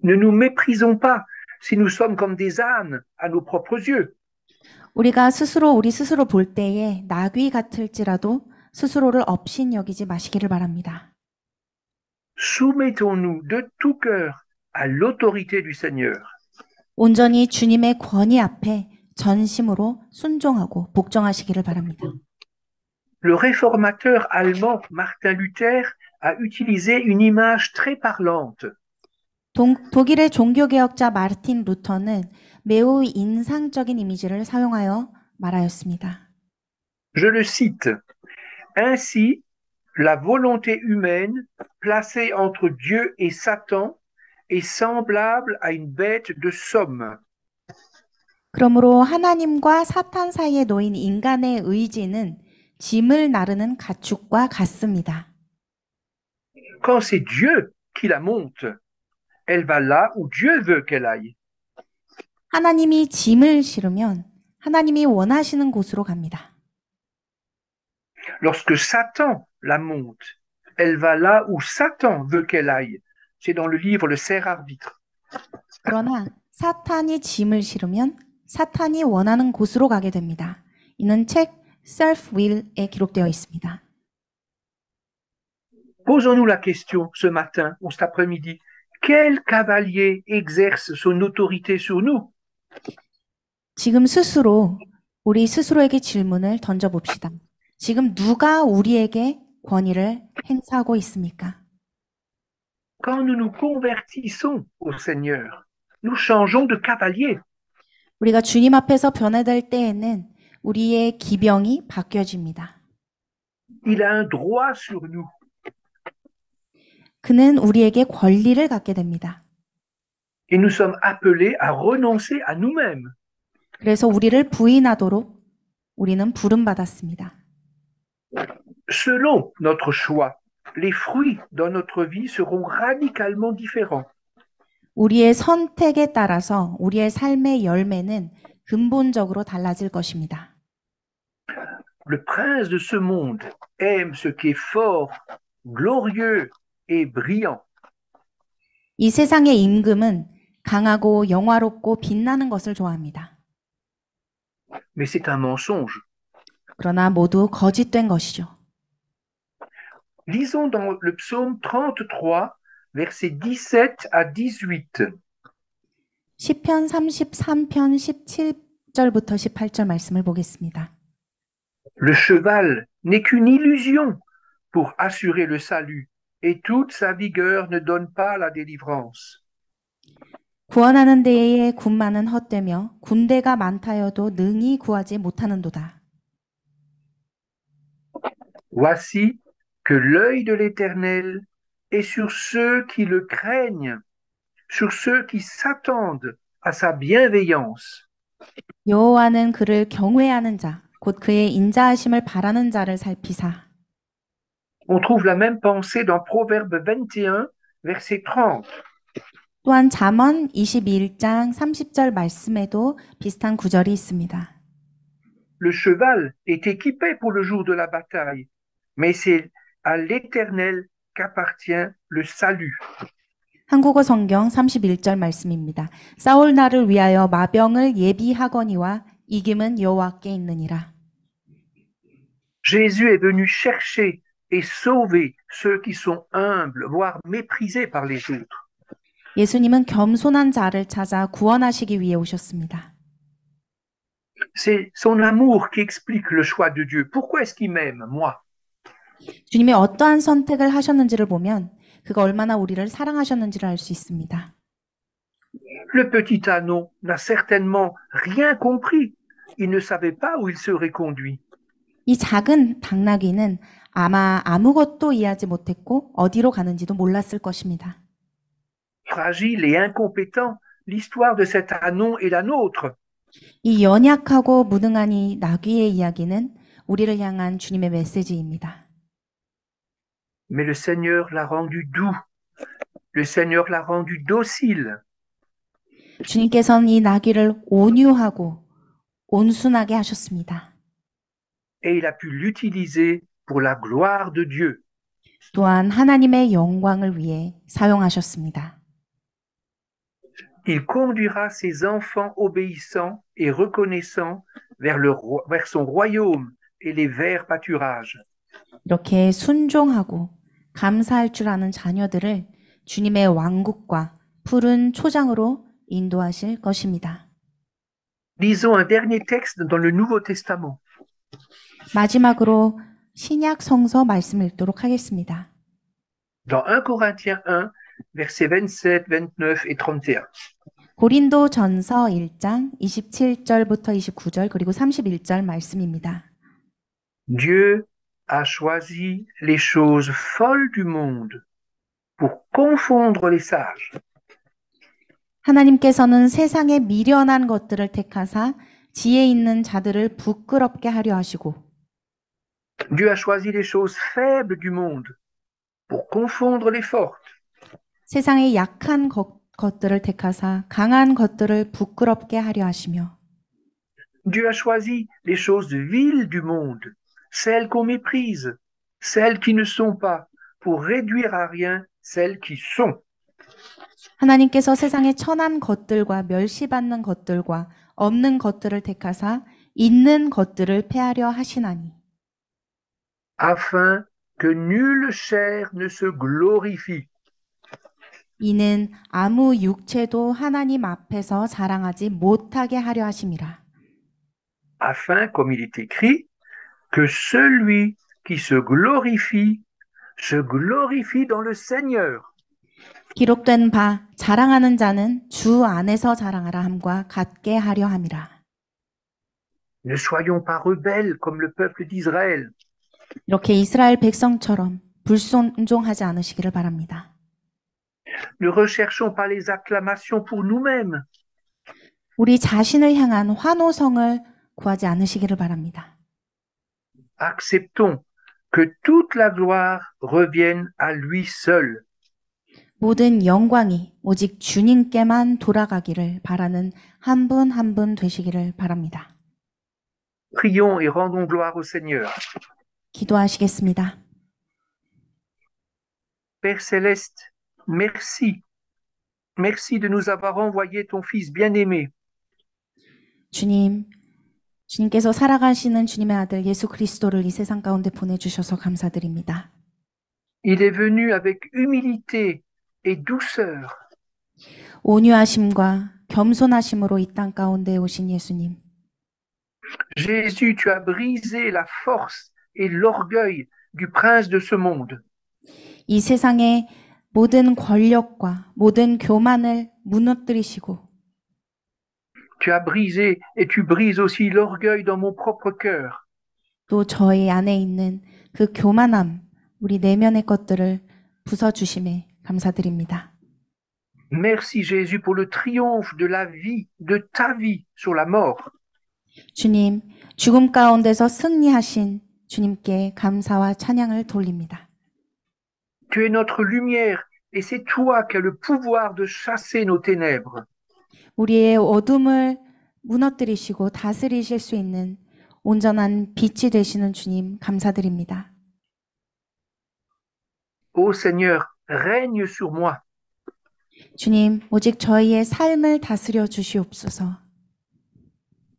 Ne nous méprisons pas si nous sommes comme des ânes à nos propres yeux. 우리가 우리 스스로 볼 때에 나귀 같을지라도 스스로를 업신여기지 마시기를 바랍니다. Soumettons-nous de tout cœur à l'autorité du Seigneur. 온전히 주님의 권위 앞에 전심으로 순종하고 복종하시기를 바랍니다. Le réformateur allemand Martin Luther a utilisé une image très parlante. 독일의 종교개혁자 마르틴 루터는 매우 인상적인 이미지를 사용하여 말하였습니다. Je le cite. Ainsi, la volonté humaine, placée entre Dieu et Satan, est semblable à une bête de somme. 그러므로 하나님과 사탄 사이에 놓인 인간의 의지는 짐을 나르는 가축과 같습니다. Quand c'est Dieu qui la monte, elle va là où Dieu veut qu'elle aille. 하나님이 짐을 실으면 하나님이 원하시는 곳으로 갑니다. Lorsque Satan la monte, elle va là où Satan veut qu'elle aille. C'est dans le livre Le Serf Arbitre. 그러나 사탄이 짐을 실으면 사탄이 원하는 곳으로 가게 됩니다. 이는 책 Self-Will에 기록되어 있습니다. Posons-nous la question ce matin ou cet après-midi. Quel cavalier exerce son autorité sur nous? 지금 스스로 우리 스스로에게 질문을 던져봅시다. 지금 누가 우리에게 권위를 행사하고 있습니까? Quand nous nous convertissons au Seigneur, nous changeons de cavalier. 우리가 주님 앞에서 변화될 때에는 우리의 기병이 바뀌어집니다. Il a un droit sur nous. 그는 우리에게 권리를 갖게 됩니다. Et nous sommes appelés à renoncer à nous-mêmes. 그래서 우리를 부인하도록 우리는 부름받았습니다. Selon notre choix, les fruits dans notre vie seront radicalement différents. 우리의 선택에 따라서 우리의 삶의 열매는 근본적으로 달라질 것입니다. Le prince de ce monde aime ce qui est fort, glorieux et brillant. 이 세상의 임금은 강하고 영화롭고 빛나는 것을 좋아합니다. Mais c'est un mensonge. 그러나 모두 거짓된 것이죠. Lisons dans le psaume 33, versets 17 à 18. 시편 33편 17절부터 18절 말씀을 보겠습니다. Le cheval n'est qu'une illusion pour assurer le salut, et toute sa vigueur ne donne pas la délivrance. 구원하는 데에 군마는 헛되며 군대가 많다여도 능히 구하지 못하는도다. Voici que l'œil de l'Éternel est sur ceux qui le craignent, sur ceux qui s'attendent à sa bienveillance. 여호와는 그를 경외하는 자, 곧 그의 인자하심을 바라는 자를 살피사. On trouve la même pensée dans Proverbe 21, verset 30. 또한 잠언 21장 30절 말씀에도 비슷한 구절이 있습니다. Le cheval est équipé pour le jour de la bataille, mais c'est à l'Éternel qu'appartient le salut. 한국어 성경 31절 말씀입니다. 싸울 날을 위하여 마병을 예비하거니와 이김은 여호와께 있느니라. Jésus est venu chercher et sauver ceux qui sont humbles, voire méprisés par les autres. 예수님은 겸손한 자를 찾아 구원하시기 위해 오셨습니다. C'est son amour qui explique le choix de Dieu. Pourquoi est-ce qu'il m'aime, moi? 주님이 어떠한 선택을 하셨는지를 보면 그가 얼마나 우리를 사랑하셨는지를 알 수 있습니다. Le petit anneau n'a certainement rien compris. Il ne savait pas où il serait conduit. 이 작은 당나귀는 아마 아무것도 이해하지 못했고 어디로 가는지도 몰랐을 것입니다. Fragile et incompétent, l'histoire de cet anneau est la nôtre. 이 연약하고 무능한 이 나귀의 이야기는 우리를 향한 주님의 메시지입니다. Mais le Seigneur l'a rendu doux. Le Seigneur l'a rendu docile. 주님께서는 이 나귀를 온유하고 온순하게 하셨습니다. Et il a pu l'utiliser pour la gloire de Dieu. 또한 하나님의 영광을 위해 사용하셨습니다. Il conduira ses enfants obéissants et reconnaissants vers son royaume et les verts pâturages. 이렇게 순종하고 감사할 줄 아는 자녀들을 주님의 왕국과 푸른 초장으로 인도하실 것입니다. Lisons un dernier texte dans le Nouveau Testament. 마지막으로 신약 성서 말씀을 읽도록 하겠습니다. Dans 1 Corinthiens 1, versets 27, 29 et 31. 고린도 전서 1장 27절부터 29절 그리고 31절 말씀입니다. Dieu a choisi les choses folles du monde pour confondre les sages. 하나님께서는 세상의 미련한 것들을 택하사 지혜 있는 자들을 부끄럽게 하려 하시고 Dieu a choisi les choses faibles du monde pour confondre les fortes. 세상의 약한 것들을 택하사 강한 것들을 부끄럽게 하려 하시며 Dieu a choisi les choses viles du monde, celles qu'on méprise, celles qui ne sont pas, pour réduire à rien celles qui sont. 하나님께서 세상의 천한 것들과 멸시받는 것들과 없는 것들을 택하사 있는 것들을 폐하려 하시나니 afin que nulle chair ne se glorifie. 이는 아무 육체도 하나님 앞에서 자랑하지 못하게 하려 하심이라. Afin, comme il est écrit, que celui qui se glorifie dans le Seigneur. 기록된 바 자랑하는 자는 주 안에서 자랑하라 함과 같게 하려 함이라. Ne soyons pas rebelles comme le peuple d'Israël. 이렇게 이스라엘 백성처럼 불순종하지 않으시기를 바랍니다. Ne recherchons pas les acclamations pour nous-mêmes. 우리 자신을 향한 환호성을 구하지 않으시기를 바랍니다. Acceptons que toute la gloire revienne à lui seul. 모든 영광이 오직 주님께만 돌아가기를 바라는 한 분 한 분 되시기를 바랍니다. Prions et rendons gloire au Seigneur. 기도하시겠습니다. Père céleste, merci. Merci de nous avoir envoyé ton Fils bien-aimé. 주님께서 살아가시는 주님의 아들 예수 그리스도를 이 세상 가운데 보내주셔서 감사드립니다. Il est venu avec humilité et douceur. 온유하심과 겸손하심으로 이 땅 가운데 오신 예수님. Jésus, tu as brisé la force et l'orgueil du prince de ce monde. 이 세상의 모든 권력과 모든 교만을 무너뜨리시고 Tu as brisé et tu brises aussi l'orgueil dans mon propre cœur. 또 저희 안에 있는 그 교만함, 우리 내면의 것들을 부숴주심에 감사드립니다. Merci Jésus pour le triomphe de la vie, de ta vie sur la mort. 주님, 죽음 가운데서 승리하신 주님께 감사와 찬양을 돌립니다. Tu es notre lumière et c'est toi qui as le pouvoir de chasser nos ténèbres. 우리의 어둠을 무너뜨리시고 다스리실 수 있는 온전한 빛이 되시는 주님 감사드립니다. Ô Seigneur, règne sur moi. 주님, 오직 저희의 삶을 다스려 주시옵소서.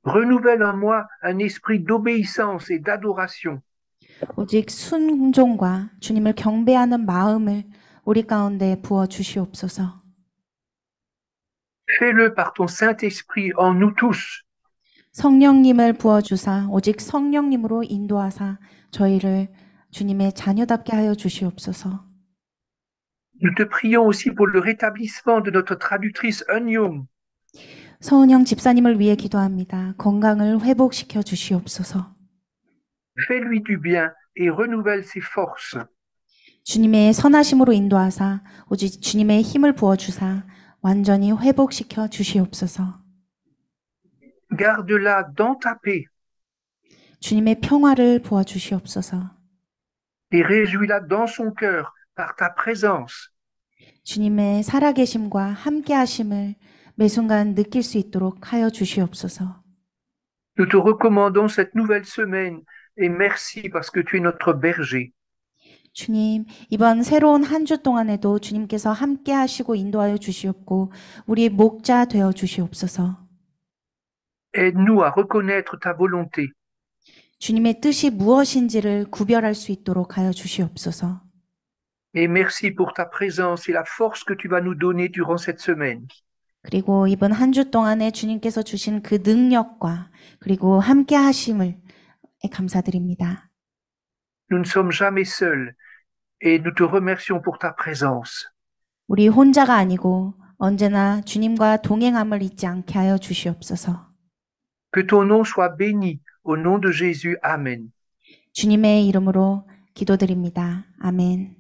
Renouvelle en moi un esprit d'obéissance et d'adoration. 오직 순종과 주님을 경배하는 마음을 우리 가운데 부어 주시옵소서. Fais-le par ton Saint-Esprit en nous tous. 성령님을 부어 주사 오직 성령님으로 인도하사 저희를 주님의 자녀답게 하여 주시옵소서. Nous te prions aussi pour le rétablissement de notre traductrice Eun-Young. 서은영 집사님을 위해 기도합니다. 건강을 회복시켜 주시옵소서. Fais-lui du bien et renouvelle ses forces. 주님의 선하심으로 인도하사 오직 주님의 힘을 부어 주사 완전히 회복시켜 주시옵소서. Garde-la dans ta paix 주님의 평화를 부어 주시옵소서. et réjouis-la dans son cœur par ta présence. 주님의 살아계심과 함께하심을 매 순간 느낄 수 있도록 하여 주시옵소서. Nous te recommandons cette nouvelle semaine et merci parce que tu es notre berger. 주님, 이번 새로운 한 주 동안에도 주님께서 함께하시고 인도하여 주시옵고 우리 목자 되어 주시옵소서. Aide-nous à reconnaître ta volonté. 주님의 뜻이 무엇인지를 구별할 수 있도록 하여 주시옵소서. Et merci pour ta présence et la force que tu vas nous donner durant cette semaine. 그리고 이번 한 주 동안에 주님께서 주신 그 능력과 그리고 함께 하심을 감사드립니다. Nous ne sommes jamais seuls et nous te remercions pour ta présence. 우리 혼자가 아니고 언제나 주님과 동행함을 잊지 않게 하여 주시옵소서. Que ton nom soit béni au nom de Jésus. Amen. 주님의 이름으로 기도드립니다. 아멘.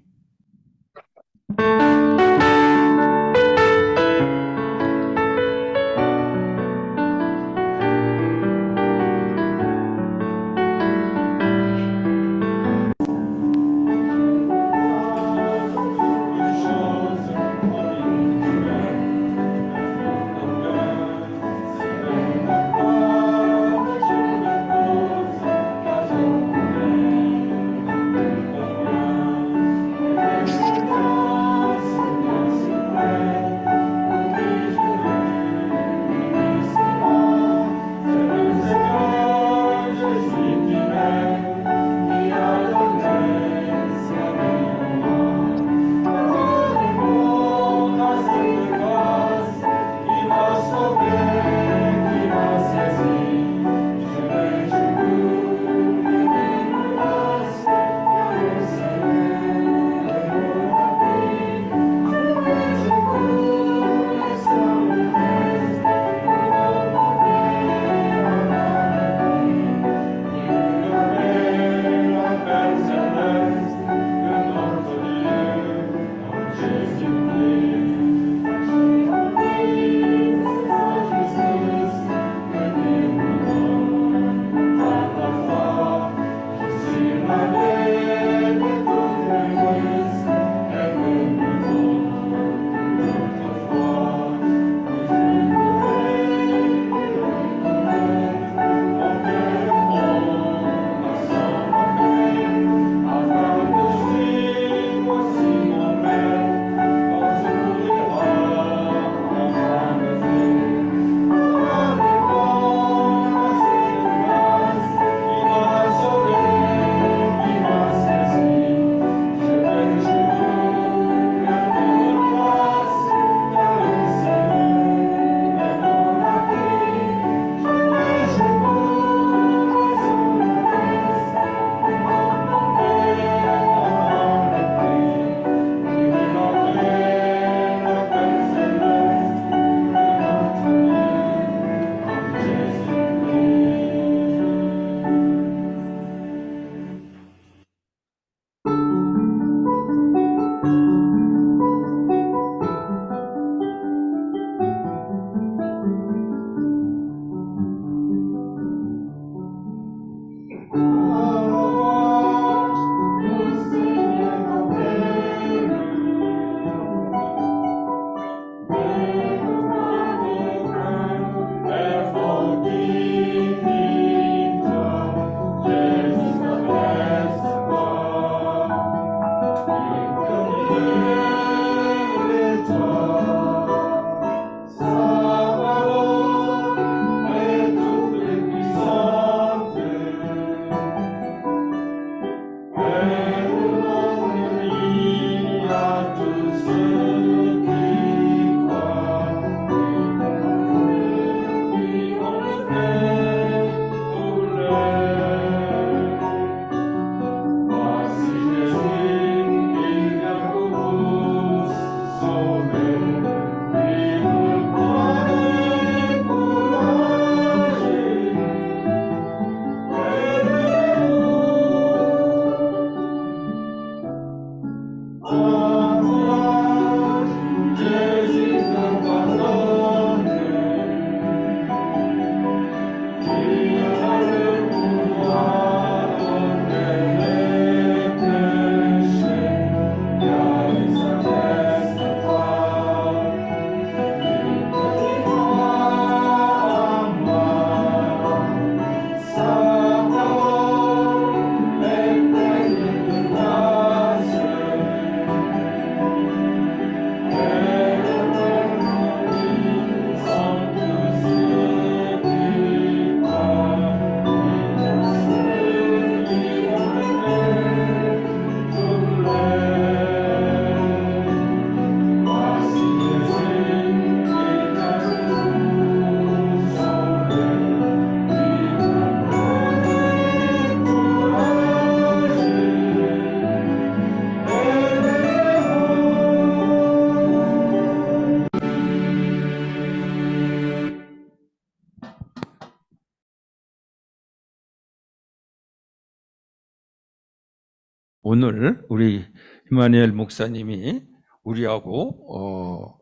오늘 우리 임마누엘 목사님이 우리하고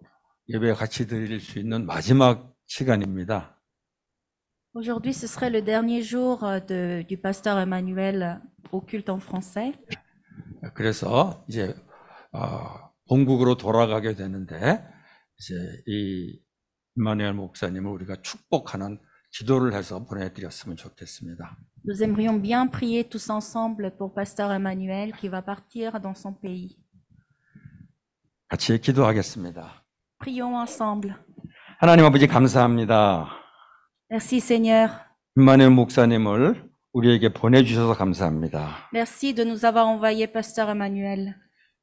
예배 같이 드릴 수 있는 마지막 시간입니다. Aujourd'hui, ce serait le dernier jour du pasteur Emmanuel au culte en français. 그래서 이제 본국으로 돌아가게 되는데 이제 이 임마누엘 목사님을 우리가 축복하는 기도를 해서 보내드렸으면 좋겠습니다. Nous aimerions bien prier tous ensemble pour pasteur Emmanuel qui va partir dans son pays. 같이 기도하겠습니다. Prions ensemble. 하나님 아버지 감사합니다. Merci Seigneur. 임마누엘 목사님을 우리에게 보내주셔서 감사합니다. Merci de nous avoir envoyé pasteur Emmanuel.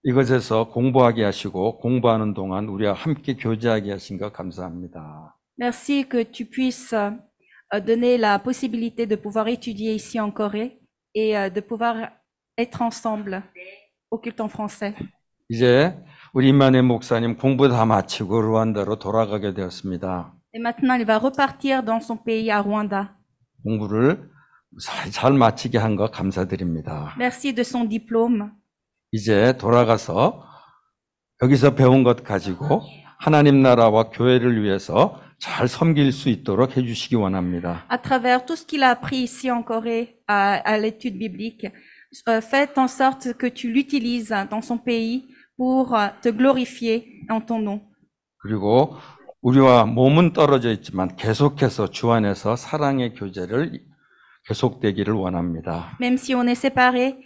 이것에서 공부하게 하시고 공부하는 동안 우리와 함께 교제하게 하신 것 감사합니다. Merci que tu puisses donner la possibilité de pouvoir étudier ici en Corée et de pouvoir être ensemble au culte en français. 이제 우리 임마누엘 목사님 공부 다 마치고 루안다로 돌아가게 되었습니다. Et maintenant, il va repartir dans son pays à Rwanda. 공부를 잘 마치게 한 것 감사드립니다. Merci de son diplôme. 이제 돌아가서 여기서 배운 것 가지고 하나님 나라와 교회를 위해서 잘 섬길 수 있도록 해주시기 원합니다. À travers tout ce qu'il a appris ici en Corée à l'étude biblique, faites en sorte que tu l'utilises dans son pays pour te glorifier en ton nom. 그리고 우리와 몸은 떨어져 있지만 계속해서 주 안에서 사랑의 교제를 계속되기를 원합니다. Même si on est séparés,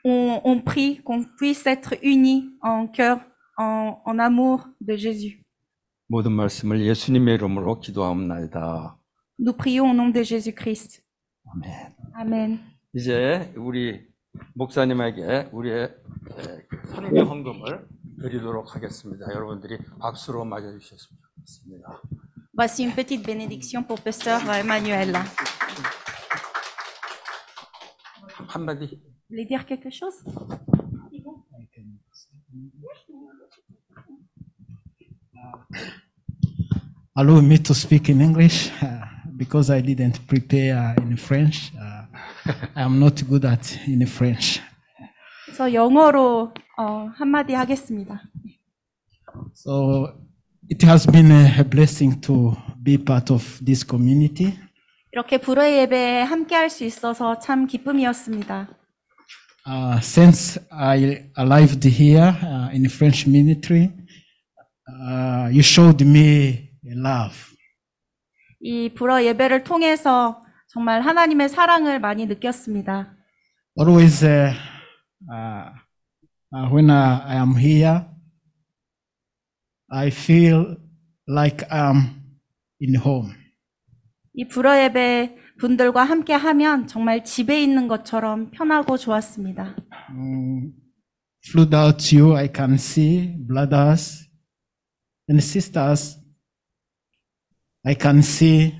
on prie qu'on puisse être unis en cœur, en amour de Jésus. 모든 말씀을 예수님의 이름으로 기도하옵나이다. Nous prions au nom de Jésus-Christ. 아멘. Amen. 이제 우리 목사님에게 우리의 선교 헌금을 드리도록 하겠습니다. 여러분들이 박수로 맞아주셨으면 좋겠습니다. Voici une petite bénédiction pour pasteur Emmanuel. 한마디. Vous voulez dire quelque chose? Allow me to speak in English because I didn't prepare in French. I'm not good at in French. 저 영어로 한마디 하겠습니다. So it has been a blessing to be part of this community. 이렇게 불의 예배에 함께 할 수 있어서 참 기쁨이었습니다. Since I arrived here in French ministry, you showed me love. 이 불의 예배를 통해서 정말 하나님의 사랑을 많이 느꼈습니다. Always when I am here, I feel like I'm in home. 이 불의 예배 분들과 함께 하면 정말 집에 있는 것처럼 편하고 좋았습니다. Throughout you, I can see brothers and sisters. I can see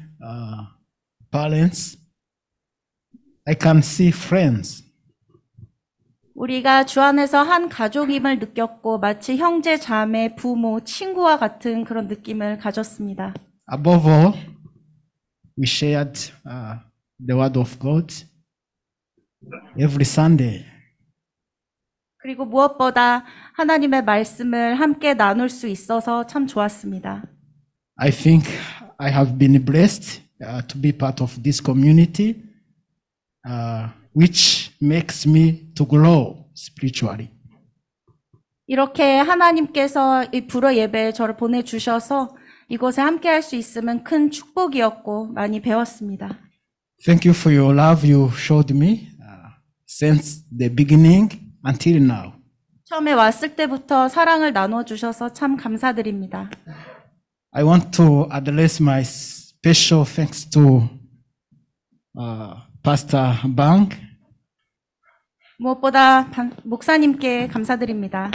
parents. I can see friends. 우리가 주 안에서 한 가족임을 느꼈고 마치 형제, 자매, 부모, 친구와 같은 그런 느낌을 가졌습니다. Above all, we shared the word of God every Sunday. 그리고 무엇보다 하나님의 말씀을 함께 나눌 수 있어서 참 좋았습니다. I think I have been blessed to be part of this community, which makes me to grow spiritually. 이렇게 하나님께서 이 불의 예배에 저를 보내주셔서 이곳에 함께 할 수 있으면 큰 축복이었고 많이 배웠습니다. Thank you for your love you showed me since the beginning until now. 처음에 왔을 때부터 사랑을 나눠주셔서 참 감사드립니다. I want to address my special thanks to Pastor Bang, 무엇보다 목사님께 감사드립니다.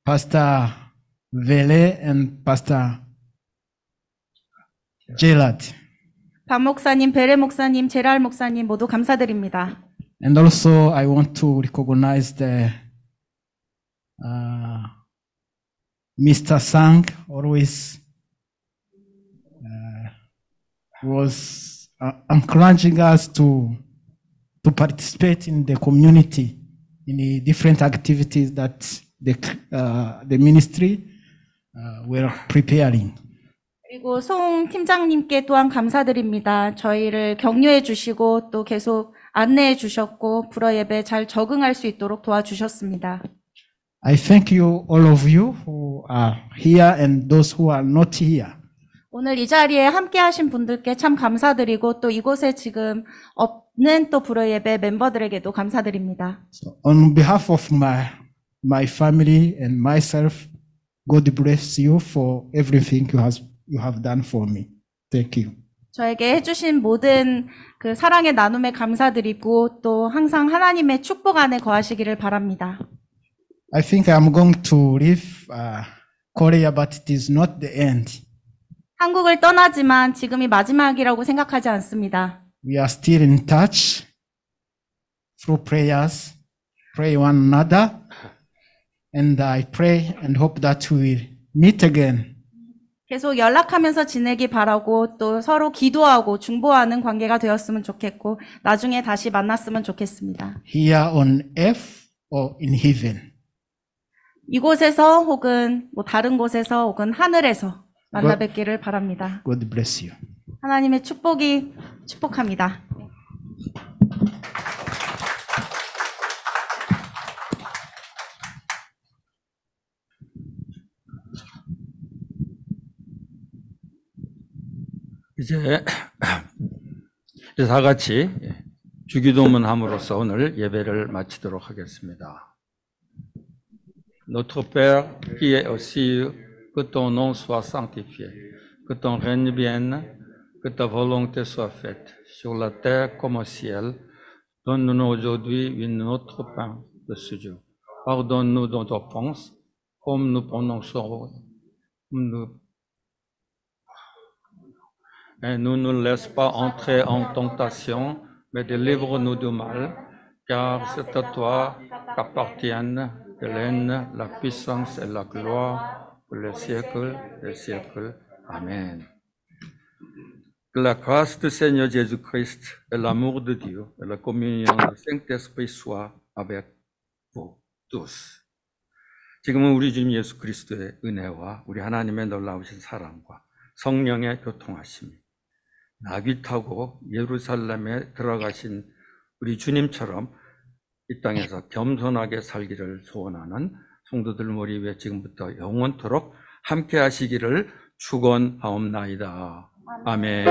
Pastor Vele and Pastor Gerard. 박 목사님, 베레 목사님, 제랄 목사님 모두 감사드립니다. And also I want to recognize the Mr. Sang always was encouraging us to participate in the community in different activities that the ministry were preparing. 그리고 송 팀장님께 또한 감사드립니다. 저희를 격려해 주시고 또 계속 안내해 주셨고 불어 예배 잘 적응할 수 있도록 도와주셨습니다. I thank you, all of you who are here and those who are not here. 오늘 이 자리에 함께 하신 분들께 참 감사드리고 또 이곳에 지금 없는 또 불어 예배 멤버들에게도 감사드립니다. So on behalf of my family and myself, God bless you for everything you have done for me. Thank you. 저에게 해주신 모든 그 사랑의 나눔에 감사드리고 또 항상 하나님의 축복 안에 거하시기를 바랍니다. I think I'm going to leave Korea, but it is not the end. 한국을 떠나지만 지금이 마지막이라고 생각하지 않습니다. We are still in touch through prayers, pray one another, and I pray and hope that we will meet again. 계속 연락하면서 지내기 바라고 또 서로 기도하고 중보하는 관계가 되었으면 좋겠고 나중에 다시 만났으면 좋겠습니다. Here on earth or in heaven. 이곳에서 혹은 뭐 다른 곳에서 혹은 하늘에서 만나 뵙기를 바랍니다. God bless you. 하나님의 축복합니다. 이제 다 같이 주기도문 함으로써 오늘 예배를 마치도록 하겠습니다. Notre Père qui es aux cieux, que ton nom soit sanctifié, que ton règne vienne, que ta volonté soit faite sur la terre comme au ciel. Donne-nous aujourd'hui notre pain de ce jour. Pardonne-nous nos offenses, comme nous prononçons. Et ne nous laisse pas entrer en tentation, mais délivre-nous du mal, car c'est à toi qu'appartiennent de l'haine, la puissance et la gloire pour les siècles des siècles. Amen. Que la grâce du Seigneur Jésus-Christ et l'amour de Dieu et la communion du Saint-Esprit soient avec vous tous. 지금은 우리 주님 예수 그리스도의 은혜와 우리 하나님의 놀라우신 사랑과 성령의 교통하심이 나귀 타고 예루살렘에 들어가신 우리 주님처럼 이 땅에서 겸손하게 살기를 소원하는 성도들 머리 위에 지금부터 영원토록 함께 하시기를 축원하옵나이다. 아멘.